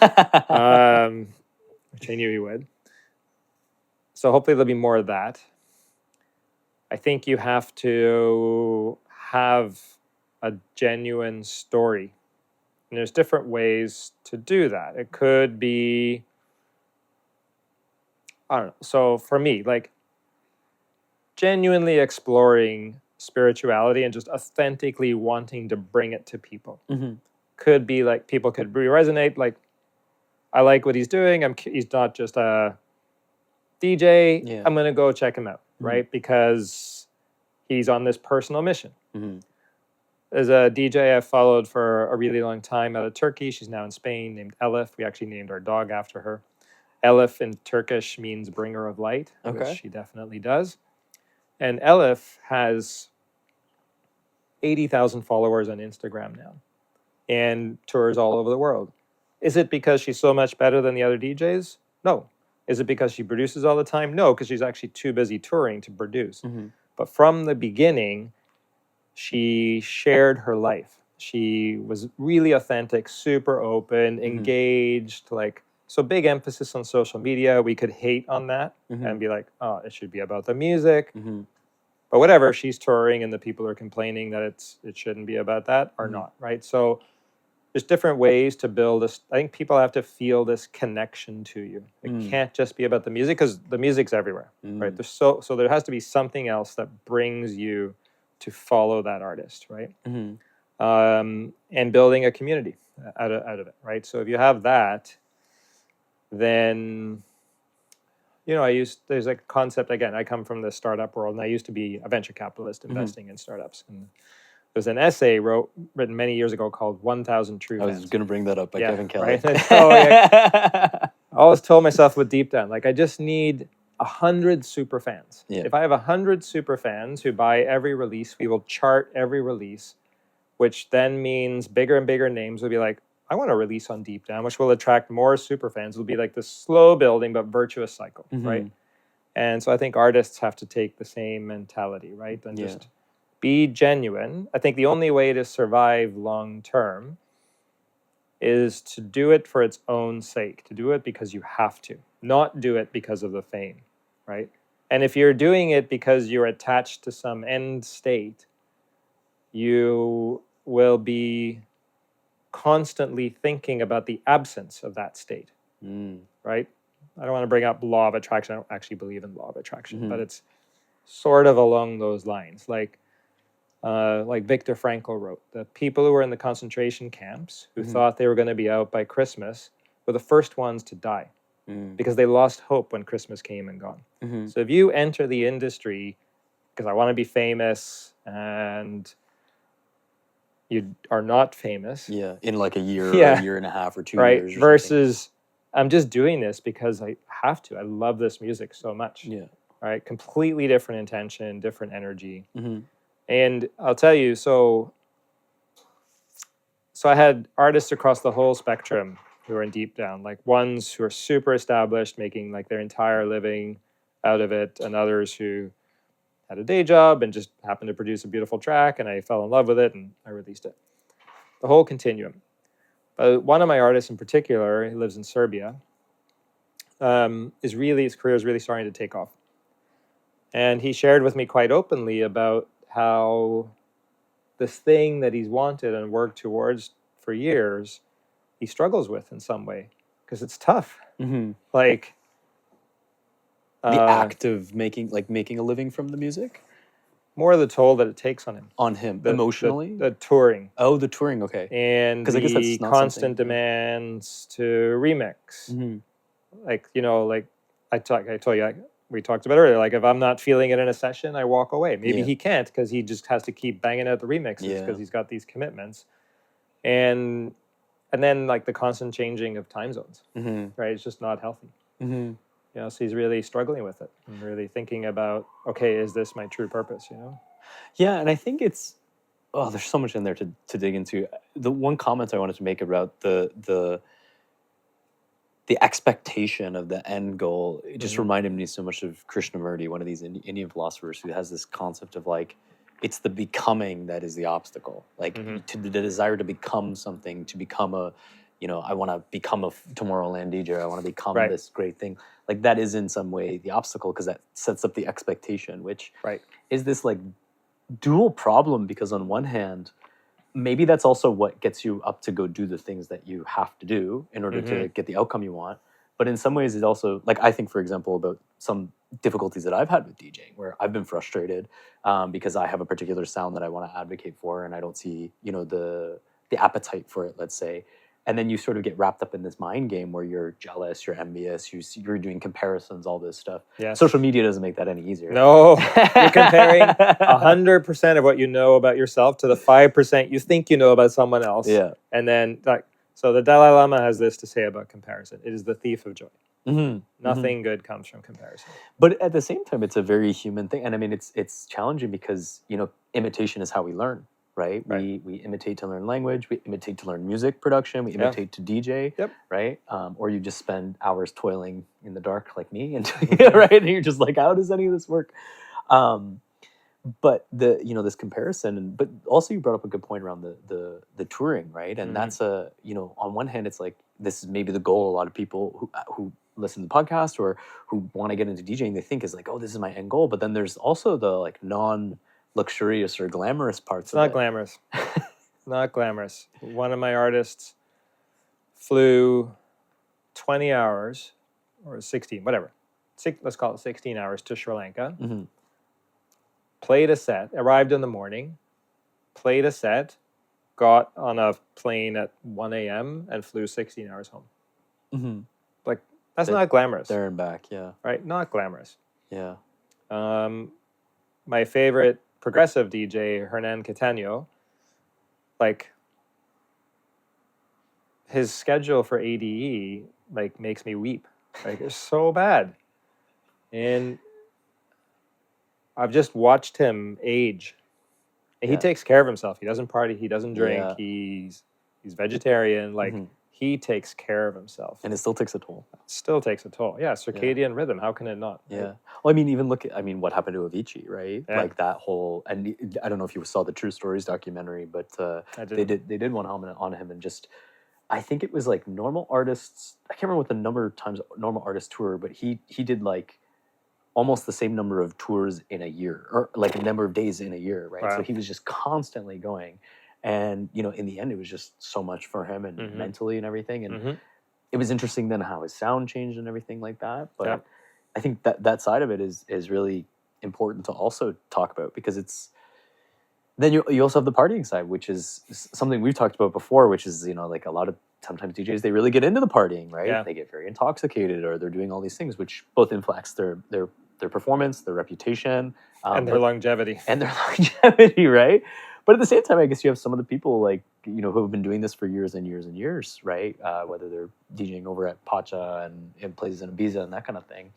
I knew he would. So hopefully there'll be more of that. I think you have to have a genuine story. And there's different ways to do that. It could be, I don't know. So for me, like genuinely exploring spirituality and just authentically wanting to bring it to people. Could be like people could resonate. Like, I like what he's doing. He's not just a DJ. Yeah. I'm going to go check him out, right? Because he's on this personal mission. There's a DJ I've followed for a really long time out of Turkey. She's now in Spain, named Elif. We actually named our dog after her. Elif in Turkish means bringer of light, which she definitely does. And Elif has 80,000 followers on Instagram now and tours all over the world. Is it because she's so much better than the other DJs? No. Is it because she produces all the time? No, because she's actually too busy touring to produce. But from the beginning, she shared her life. She was really authentic, super open, engaged, so big emphasis on social media. We could hate on that and be like, oh, it should be about the music. But whatever, she's touring and the people are complaining that it shouldn't be about that or not, right? So there's different ways to build this. I think people have to feel this connection to you. It can't just be about the music, because the music's everywhere, right? There's so there has to be something else that brings you to follow that artist, right? And building a community out of it, right? So if you have that, then there's a concept, again, I come from the startup world, and I used to be a venture capitalist investing in startups. And there's an essay written many years ago called 1,000 True Fans. I was going to bring that up by Kevin Kelly. Right? So, I always told myself with Deep Down, like, I just need 100 super fans. Yeah. If I have 100 super fans who buy every release, we will chart every release, which then means bigger and bigger names will be like, I want to release on Deep Down, which will attract more super fans. It'll be like this slow building but virtuous cycle, right? And so I think artists have to take the same mentality, right? And just be genuine. I think the only way to survive long term is to do it for its own sake, to do it because you have to, not do it because of the fame, right? And if you're doing it because you're attached to some end state, you will be constantly thinking about the absence of that state, right? I don't want to bring up law of attraction. I don't actually believe in law of attraction, but it's sort of along those lines. Like Viktor Frankl wrote, the people who were in the concentration camps who thought they were going to be out by Christmas were the first ones to die because they lost hope when Christmas came and gone. So if you enter the industry because I want to be famous and you are not famous. Yeah, in like a year, or a year and a half, or 2 years. Or versus I'm just doing this because I have to. I love this music so much. Yeah. Right? Completely different intention, different energy. And I'll tell you, so I had artists across the whole spectrum who are in Deep Down, like ones who are super established, making like their entire living out of it, and others who had a day job and just happened to produce a beautiful track, and I fell in love with it and I released it. The whole continuum. But one of my artists in particular, he lives in Serbia, his career is really starting to take off. And he shared with me quite openly about how this thing that he's wanted and worked towards for years, he struggles with in some way because it's tough. Like the act of making a living from the music, more the toll that it takes on him, emotionally, the touring. Oh, the touring, okay. And I guess the that's not constant demands to remix. Like I told you, we talked about earlier. Like if I'm not feeling it in a session, I walk away. Maybe he can't because he just has to keep banging out the remixes because he's got these commitments, and then like the constant changing of time zones. Right, it's just not healthy. So he's really struggling with it and really thinking about, okay, is this my true purpose? Yeah, and I think it's there's so much in there to dig into. The one comment I wanted to make about the expectation of the end goal, it just reminded me so much of Krishnamurti, one of these Indian philosophers who has this concept of like, it's the becoming that is the obstacle. Like to the desire to become something, to become a, I want to become a Tomorrowland DJ. I want to become this great thing. Like that is in some way the obstacle because that sets up the expectation, which is this like dual problem because on one hand, maybe that's also what gets you up to go do the things that you have to do in order to get the outcome you want. But in some ways, it also, like I think, for example, about some difficulties that I've had with DJing where I've been frustrated because I have a particular sound that I want to advocate for and I don't see, the appetite for it, let's say. And then you sort of get wrapped up in this mind game where you're jealous, you're envious, you're doing comparisons, all this stuff. Yes. Social media doesn't make that any easier. No, you're comparing 100% of what you know about yourself to the 5% you think you know about someone else. Yeah. And then, so the Dalai Lama has this to say about comparison. It is the thief of joy. Nothing good comes from comparison. But at the same time, it's a very human thing. And I mean, it's challenging because, imitation is how we learn. Right? We imitate to learn language. We imitate to learn music production. We imitate to DJ. Yep. Right? Or you just spend hours toiling in the dark like me, and right? And you're just like, how does any of this work? But this comparison, but also you brought up a good point around the touring, right? And that's on one hand, it's like this is maybe the goal. A lot of people who listen to the podcast or who want to get into DJing, they think is like, oh, this is my end goal. But then there's also the like luxurious or glamorous parts. It's not glamorous. Not glamorous. One of my artists flew 20 hours or 16, whatever. Let's call it 16 hours to Sri Lanka. Mm-hmm. Played a set, arrived in the morning, played a set, got on a plane at 1 a.m. and flew 16 hours home. Mm-hmm. Like, that's not glamorous. There and back, yeah. Right? Not glamorous. Yeah. My favorite progressive DJ, Hernan Catano, like, his schedule for ADE, like, makes me weep. Like, it's so bad. And I've just watched him age. And he takes care of himself. He doesn't party. He doesn't drink. Yeah. He's vegetarian. Like, he takes care of himself. And it still takes a toll. Still takes a toll. Yeah, circadian rhythm. How can it not? Yeah. Right? Well, I mean, even look at, what happened to Avicii, right? Yeah. Like that whole, and I don't know if you saw the True Stories documentary, but they did one on him, and just, I think it was like Normal Artists. I can't remember what the number of times Normal Artists tour, but he did like almost the same number of tours in a year, or like a number of days in a year, right? Wow. So he was just constantly going, and in the end, it was just so much for him and mentally and everything, and it was interesting then how his sound changed and everything like that. But I think that side of it is really important to also talk about, because it's then you also have the partying side, which is something we've talked about before, which is like a lot of sometimes DJs, they really get into the partying, right? Yeah. They get very intoxicated, or they're doing all these things, which both influence their performance, their reputation, and their longevity. And their longevity, right? But at the same time, I guess you have some of the people like, who have been doing this for years and years and years, right? Whether they're DJing over at Pacha and in places in Ibiza and that kind of thing.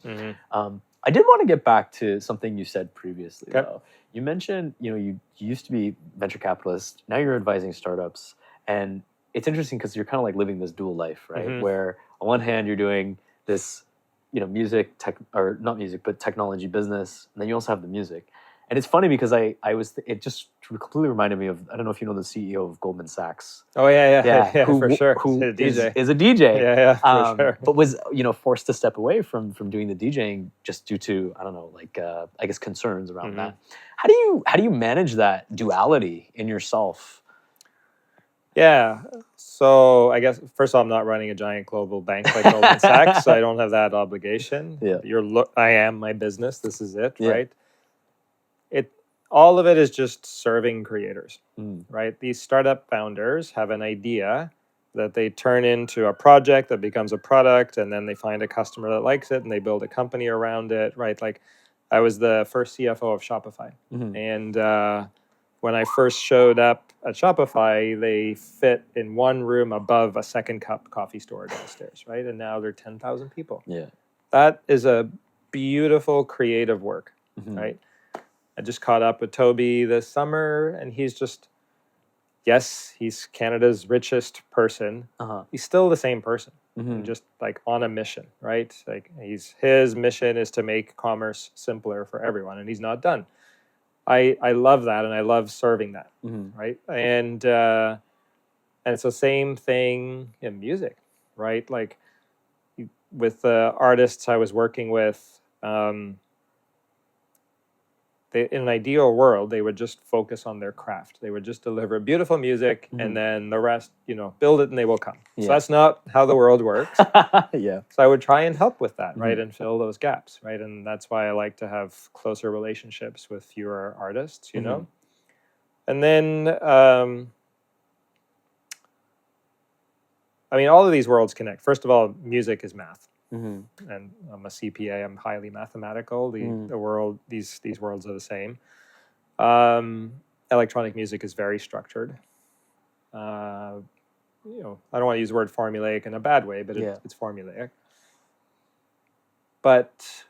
I did want to get back to something you said previously, though. You mentioned, you used to be venture capitalist, now you're advising startups, and it's interesting because you're kind of like living this dual life, right? Where on one hand you're doing this, music tech, or not music, but technology business, and then you also have the music. And it's funny because it just completely reminded me of, I don't know if you know the CEO of Goldman Sachs. Oh yeah, for sure. Who is a DJ. Is a DJ. Yeah, for sure. But was forced to step away from doing the DJing just due to, I don't know, like I guess concerns around that. How do you manage that duality in yourself? Yeah. So I guess first of all, I'm not running a giant global bank like Goldman Sachs, so I don't have that obligation. Yeah. I am my business. This is it, right? All of it is just serving creators, right? These startup founders have an idea that they turn into a project that becomes a product, and then they find a customer that likes it, and they build a company around it, right? Like, I was the first CFO of Shopify, and when I first showed up at Shopify, they fit in one room above a second cup coffee store downstairs, right? And now they're 10,000 people. Yeah, that is a beautiful creative work, right? I just caught up with Toby this summer, and he's Canada's richest person. He's still the same person, just like on a mission, right? Like his mission is to make commerce simpler for everyone, and he's not done. I love that, and I love serving that, right? And it's the same thing in music, right? Like with the artists I was working with, in an ideal world, they would just focus on their craft. They would just deliver beautiful music, and then the rest, build it and they will come. So that's not how the world works. Yeah. So I would try and help with that, right, and fill those gaps, right? And that's why I like to have closer relationships with fewer artists, And then, all of these worlds connect. First of all, music is math. And I'm a CPA. I'm highly mathematical. The world, these worlds are the same. Electronic music is very structured. I don't want to use the word formulaic in a bad way, but it's formulaic. But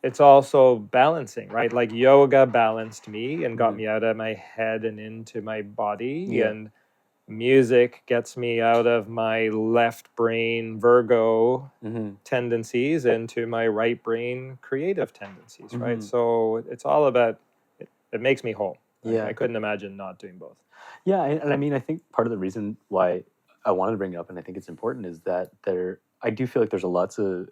it's also balancing, right? Like yoga balanced me and got me out of my head and into my body, and music gets me out of my left brain Virgo tendencies into my right brain creative tendencies, right? So it's all about, it makes me whole. Right? I couldn't imagine not doing both. Yeah, and I think part of the reason why I wanted to bring it up, and I think it's important, is that I do feel like there's lots of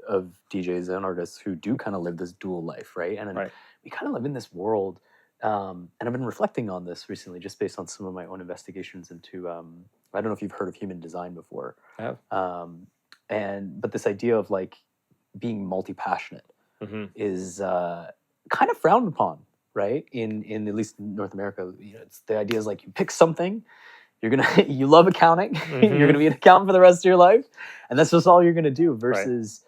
DJs and artists who do kind of live this dual life, right? And we kind of live in this world, And I've been reflecting on this recently, just based on some of my own investigations into. I don't know if you've heard of human design before. I have. But this idea of like being multi-passionate Mm-hmm. is kind of frowned upon, right? In at least North America, it's the idea is like you pick something, you love accounting, Mm-hmm. you're gonna be an accountant for the rest of your life, and that's just all you're gonna do. Versus,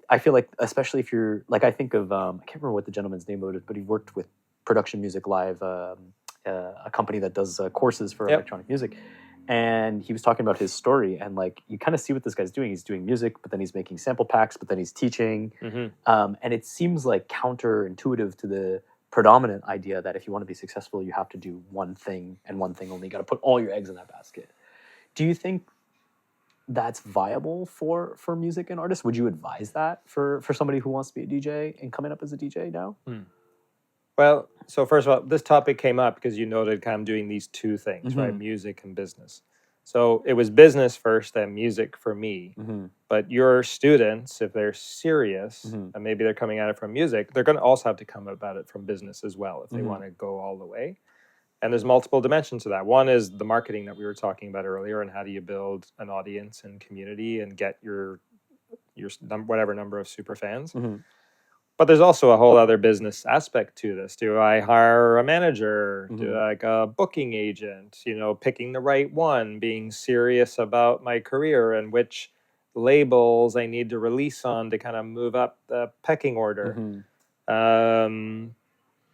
I feel like, especially if you're like, I think of I can't remember what the gentleman's name was, but he worked with Production Music Live, a company that does courses for electronic music. And he was talking about his story, and like you kind of see what this guy's doing. He's doing music, but then he's making sample packs, but then he's teaching. Mm-hmm. And it seems like counterintuitive to the predominant idea that if you want to be successful, you have to do one thing and one thing only. You got to put all your eggs in that basket. Do you think that's viable for music and artists? Would you advise that for somebody who wants to be a DJ and coming up as a DJ now? Well, so first of all, this topic came up because you noted kind of doing these two things, right? Mm-hmm. Music and business. So it was business first, then music for me. Mm-hmm. But your students, if they're serious, Mm-hmm. and maybe they're coming at it from music, they're going to also have to come about it from business as well if they Mm-hmm. want to go all the way. And there's multiple dimensions to that. One is the marketing that we were talking about earlier, and how do you build an audience and community and get your whatever number of super fans. Mm-hmm. But there's also a whole other business aspect to this. Do I hire a manager? Mm-hmm. Do I like a booking agent? Picking the right one, being serious about my career and which labels I need to release on to kind of move up the pecking order. Mm-hmm.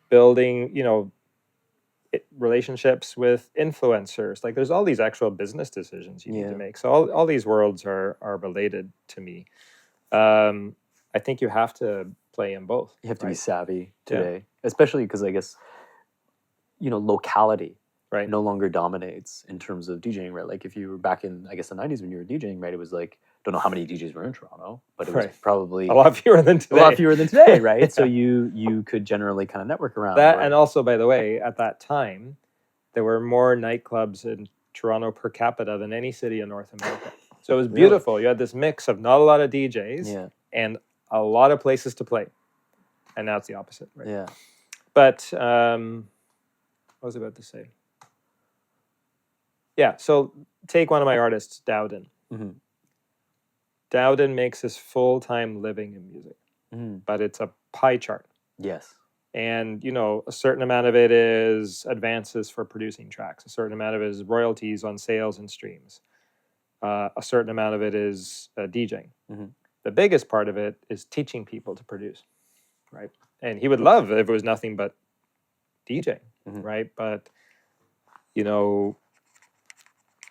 Building, relationships with influencers. Like there's all these actual business decisions you need to make. So all these worlds are related to me. I think you have to play in both. You have to be savvy today, especially because I guess, locality no longer dominates in terms of DJing, right? Like if you were back in, I guess, the 90s when you were DJing, right? It was like, don't know how many DJs were in Toronto, but it was probably a lot fewer than today, right? So you could generally kind of network around that. And also, by the way, at that time, there were more nightclubs in Toronto per capita than any city in North America. So it was beautiful. Really? You had this mix of not a lot of DJs and a lot of places to play. And now it's the opposite, right? Yeah. But what was I about to say? Yeah, so take one of my artists, Dowden. Mm-hmm. Dowden makes his full-time living in music, but it's a pie chart. Yes. And, a certain amount of it is advances for producing tracks. A certain amount of it is royalties on sales and streams. A certain amount of it is DJing. Mm-hmm. The biggest part of it is teaching people to produce, right? And he would love if it was nothing but DJing, right? But,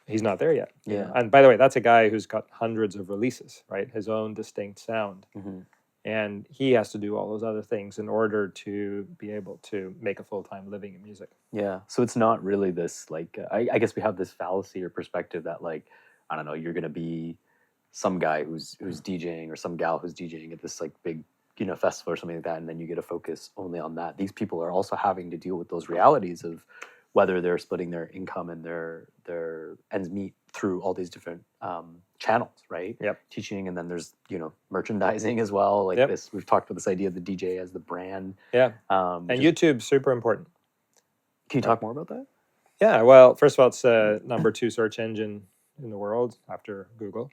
he's not there yet. Yeah. And by the way, that's a guy who's got hundreds of releases, right? His own distinct sound. Mm-hmm. And he has to do all those other things in order to be able to make a full-time living in music. Yeah. So it's not really this, like, I guess we have this fallacy or perspective that, like, I don't know, you're going to be some guy who's DJing or some gal who's DJing at this, like, big, festival or something like that, and then you get to focus only on that. These people are also having to deal with those realities of whether they're splitting their income and their ends meet through all these different channels, right? Yep. Teaching, and then there's merchandising as well. Like this, we've talked about this idea of the DJ as the brand. Yeah. And YouTube's super important. Can you talk more about that? Yeah. Well, first of all, it's number 2 search engine in the world after Google,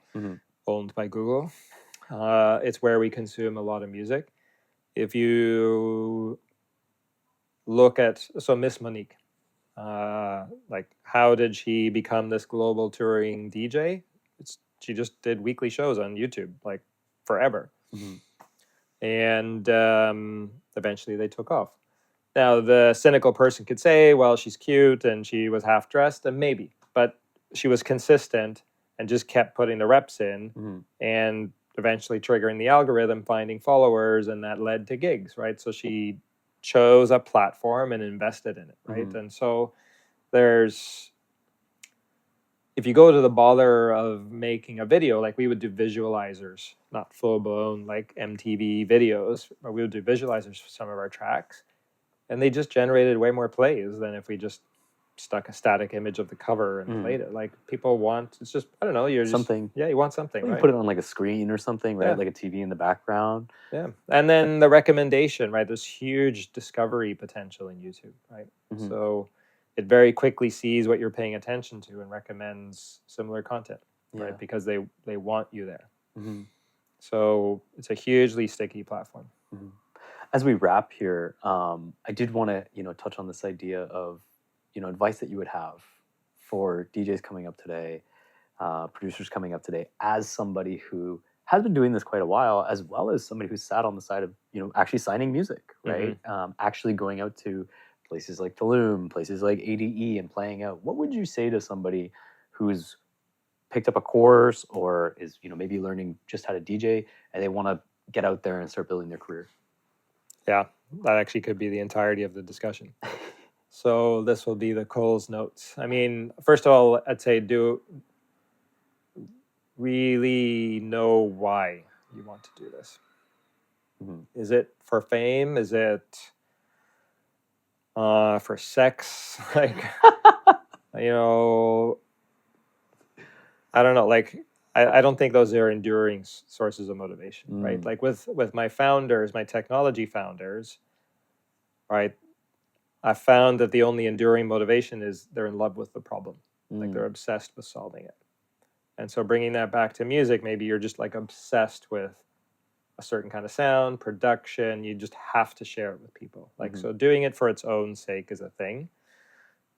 owned by Google. It's where we consume a lot of music. If you look at Miss Monique. Like, how did she become this global touring DJ? She just did weekly shows on YouTube, like, forever. And eventually they took off. Now, the cynical person could say, well, she's cute and she was half dressed, and maybe, but she was consistent and just kept putting the reps in and eventually triggering the algorithm, finding followers, and that led to gigs, right? So she chose a platform and invested in it, right? And so if you go to the bother of making a video, like we would do visualizers, not full-blown like MTV videos, but we would do visualizers for some of our tracks, and they just generated way more plays than if we just stuck a static image of the cover and played it. Like people want, it's just, I don't know, you're something. Just, you want something, Well, you right? put it on like a screen or something, right? Yeah. Like a TV in the background. Yeah. And then the recommendation, right? There's huge discovery potential in YouTube, right? So it very quickly sees what you're paying attention to and recommends similar content, right? Because they want you there. So it's a hugely sticky platform. As we wrap here, I did want to, touch on this idea of, advice that you would have for DJs coming up today, producers coming up today, as somebody who has been doing this quite a while, as well as somebody who's sat on the side of, actually signing music, right? Actually going out to places like Tulum, places like ADE and playing out. What would you say to somebody who's picked up a course or is, maybe learning just how to DJ and they want to get out there and start building their career? Yeah, that actually could be the entirety of the discussion. So this will be the Cole's notes. I mean, first of all, I'd say do really know why you want to do this. Is it for fame? Is it for sex? Like, I don't know. Like, I don't think those are enduring sources of motivation, right? Like with my founders, my technology founders, right? I found that the only enduring motivation is they're in love with the problem. Like they're obsessed with solving it. And so bringing that back to music, maybe you're just like obsessed with a certain kind of sound, production. You just have to share it with people. Like, so doing it for its own sake is a thing.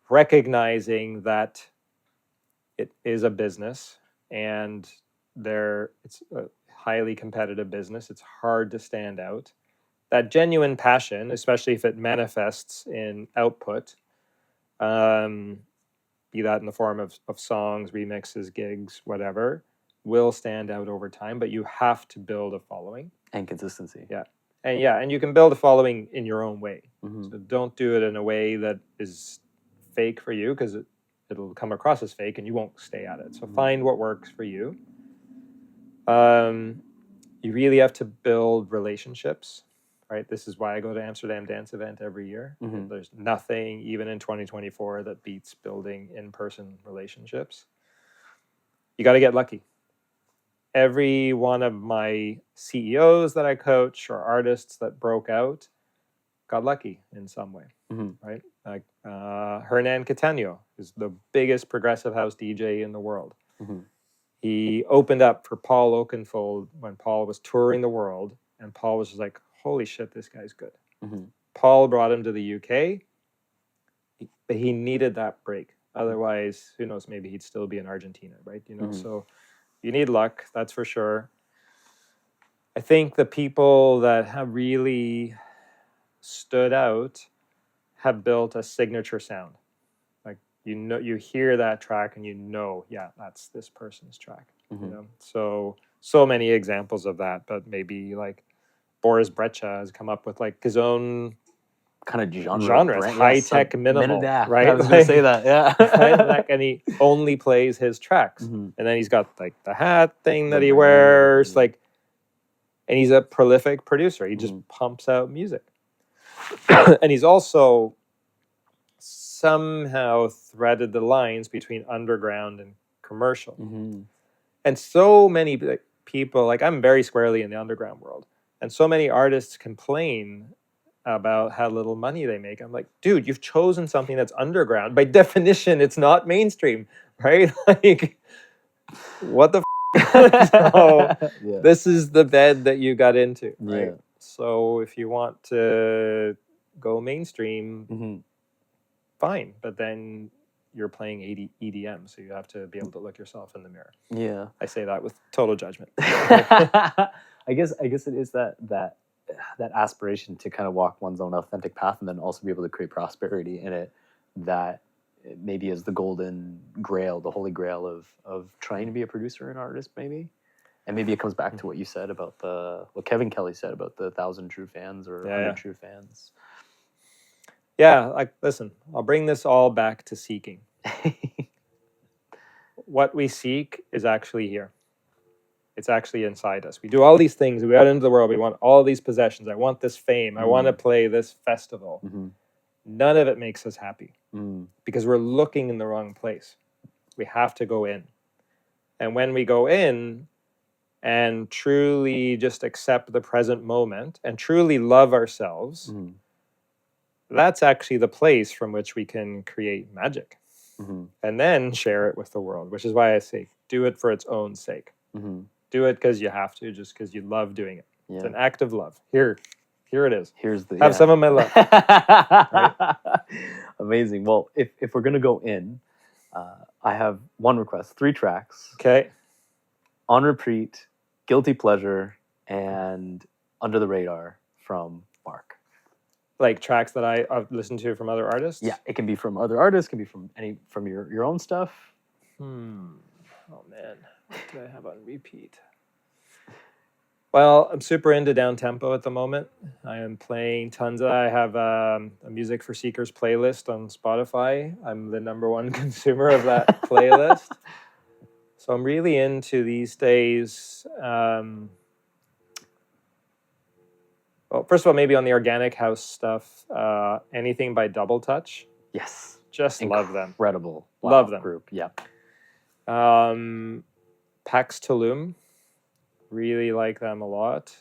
Recognizing that it is a business and it's a highly competitive business. It's hard to stand out. That genuine passion, especially if it manifests in output, be that in the form of songs, remixes, gigs, whatever, will stand out over time, but you have to build a following. And consistency. Yeah. And you can build a following in your own way. So don't do it in a way that is fake for you, because it'll come across as fake and you won't stay at it. So find what works for you. You really have to build relationships. Right, this is why I go to Amsterdam Dance Event every year. There's nothing, even in 2024, that beats building in-person relationships. You got to get lucky. Every one of my CEOs that I coach or artists that broke out got lucky in some way, right? Like Hernan Catano is the biggest progressive house DJ in the world. He opened up for Paul Oakenfold when Paul was touring the world, and Paul was just like, holy shit, this guy's good. Paul brought him to the UK, but he needed that break. Otherwise, who knows, maybe he'd still be in Argentina, right? So you need luck, that's for sure. I think the people that have really stood out have built a signature sound. Like, you hear that track and yeah, that's this person's track. So many examples of that, but maybe like Boris Brecha has come up with like his own kind of genre, high-tech minimal, right? I was going to say that, yeah. Right? And he only plays his tracks. And then he's got like the hat thing that he wears, like, and he's a prolific producer. He just pumps out music. And he's also somehow threaded the lines between underground and commercial. And so many people, like, I'm very squarely in the underground world. And so many artists complain about how little money they make. I'm like, dude, you've chosen something that's underground. By definition, it's not mainstream, right? Like, what the So this is the bed that you got into, right? So if you want to go mainstream, fine. But then you're playing EDM, so you have to be able to look yourself in the mirror. Yeah. I say that with total judgment. I guess it is that aspiration to kind of walk one's own authentic path and then also be able to create prosperity in it, that maybe is the golden grail, the holy grail of trying to be a producer and artist, maybe. And maybe it comes back to what you said about what Kevin Kelly said about the 1,000 true fans or 100 true fans. Yeah, like, listen, I'll bring this all back to seeking. What we seek is actually here. It's actually inside us. We do all these things. We go out into the world. We want all these possessions. I want this fame. I want to play this festival. none of it makes us happy because we're looking in the wrong place. We have to go in. And when we go in and truly just accept the present moment and truly love ourselves, that's actually the place from which we can create magic and then share it with the world, which is why I say do it for its own sake. Do it because you have to, just because you love doing it. It's an act of love. Here it is. Here's the Have some of my love. Right? Amazing. Well, if we're gonna go in, I have one request: 3 tracks. Okay. On repeat, Guilty Pleasure, and Under the Radar from Mark. Like tracks that I've listened to from other artists? Yeah, it can be from other artists, can be from your own stuff. Oh man, what do I have on repeat? Well, I'm super into down tempo at the moment. I am playing tons of. I have a Music for Seekers playlist on Spotify. I'm the #1 consumer of that playlist. So I'm really into these days. Well, first of all, maybe on the organic house stuff, anything by Double Touch. Yes, just love them. Incredible, love them. Group, yeah. Pax Tulum, really like them a lot.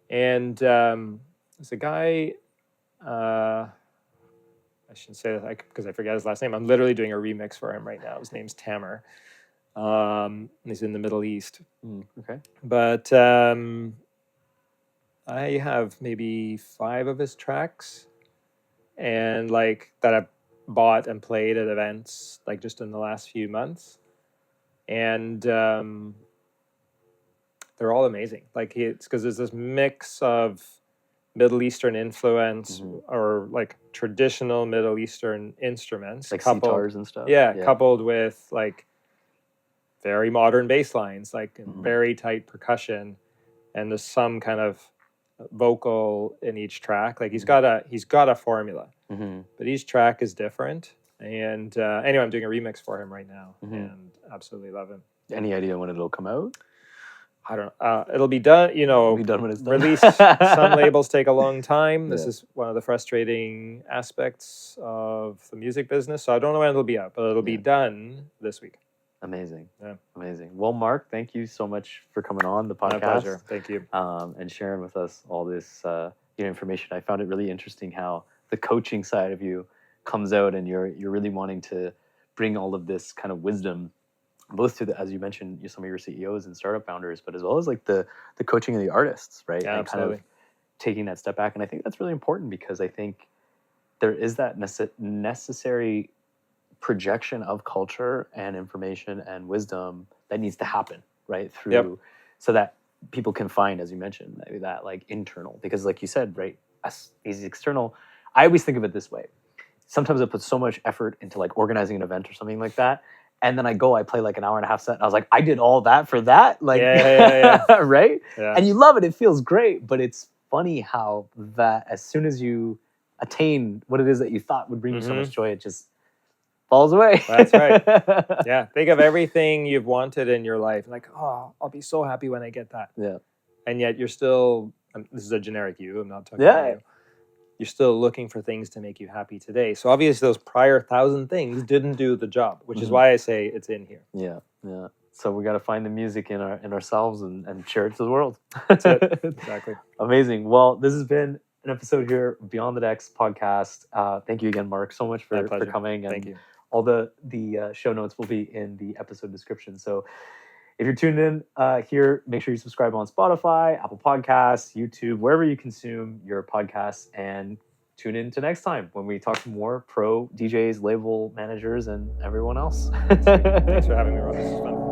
And there's a guy. I shouldn't say that because I forget his last name. I'm literally doing a remix for him right now. His name's Tamer. He's in the Middle East. Okay. But I have maybe 5 of his tracks, and like that I've bought and played at events, like just in the last few months, and they're all amazing. Like it's because there's this mix of Middle Eastern influence or like traditional Middle Eastern instruments, like sitars and stuff. Yeah, coupled with like very modern bass lines, like very tight percussion, and there's some kind of vocal in each track. Like he's got a formula, but each track is different. And anyway, I'm doing a remix for him right now, and absolutely love him. Any idea when it'll come out? I don't know. It'll be done. It'll be done when it's done. Release. Some labels take a long time. This is one of the frustrating aspects of the music business. So I don't know when it'll be out, but it'll be done this week. Amazing. Yeah. Amazing. Well, Mark, thank you so much for coming on the podcast. My pleasure. Thank you. And sharing with us all this information. I found it really interesting how the coaching side of you comes out, and you're really wanting to bring all of this kind of wisdom, both to as you mentioned, some of your CEOs and startup founders, but as well as like the coaching of the artists, right? Yeah, and absolutely. kind of taking that step back. And I think that's really important because I think there is that necessary projection of culture and information and wisdom that needs to happen, right? Through so that people can find, as you mentioned, maybe that like internal, because like you said, right, as these external, I always think of it this way. Sometimes I put so much effort into like organizing an event or something like that. And then I play like an hour and a half set. And I was like, I did all that for that? Like, right? Yeah. And you love it. It feels great. But it's funny how that as soon as you attain what it is that you thought would bring you so much joy, it just falls away. That's right. Yeah. Think of everything you've wanted in your life. Like, oh, I'll be so happy when I get that. Yeah. And yet you're still, this is a generic you, I'm not talking about you. You're still looking for things to make you happy today. So obviously those prior 1,000 things didn't do the job, which is why I say it's in here. Yeah, yeah. So we got to find the music in ourselves and share it to the world. That's it. Exactly. Amazing. Well, this has been an episode here, Beyond the Decks podcast. Thank you again, Mark, so much for coming. And thank you. All the show notes will be in the episode description. So if you're tuned in here, make sure you subscribe on Spotify, Apple Podcasts, YouTube, wherever you consume your podcasts, and tune in to next time when we talk to more pro DJs, label managers, and everyone else. Thanks for having me, Rob. This was fun.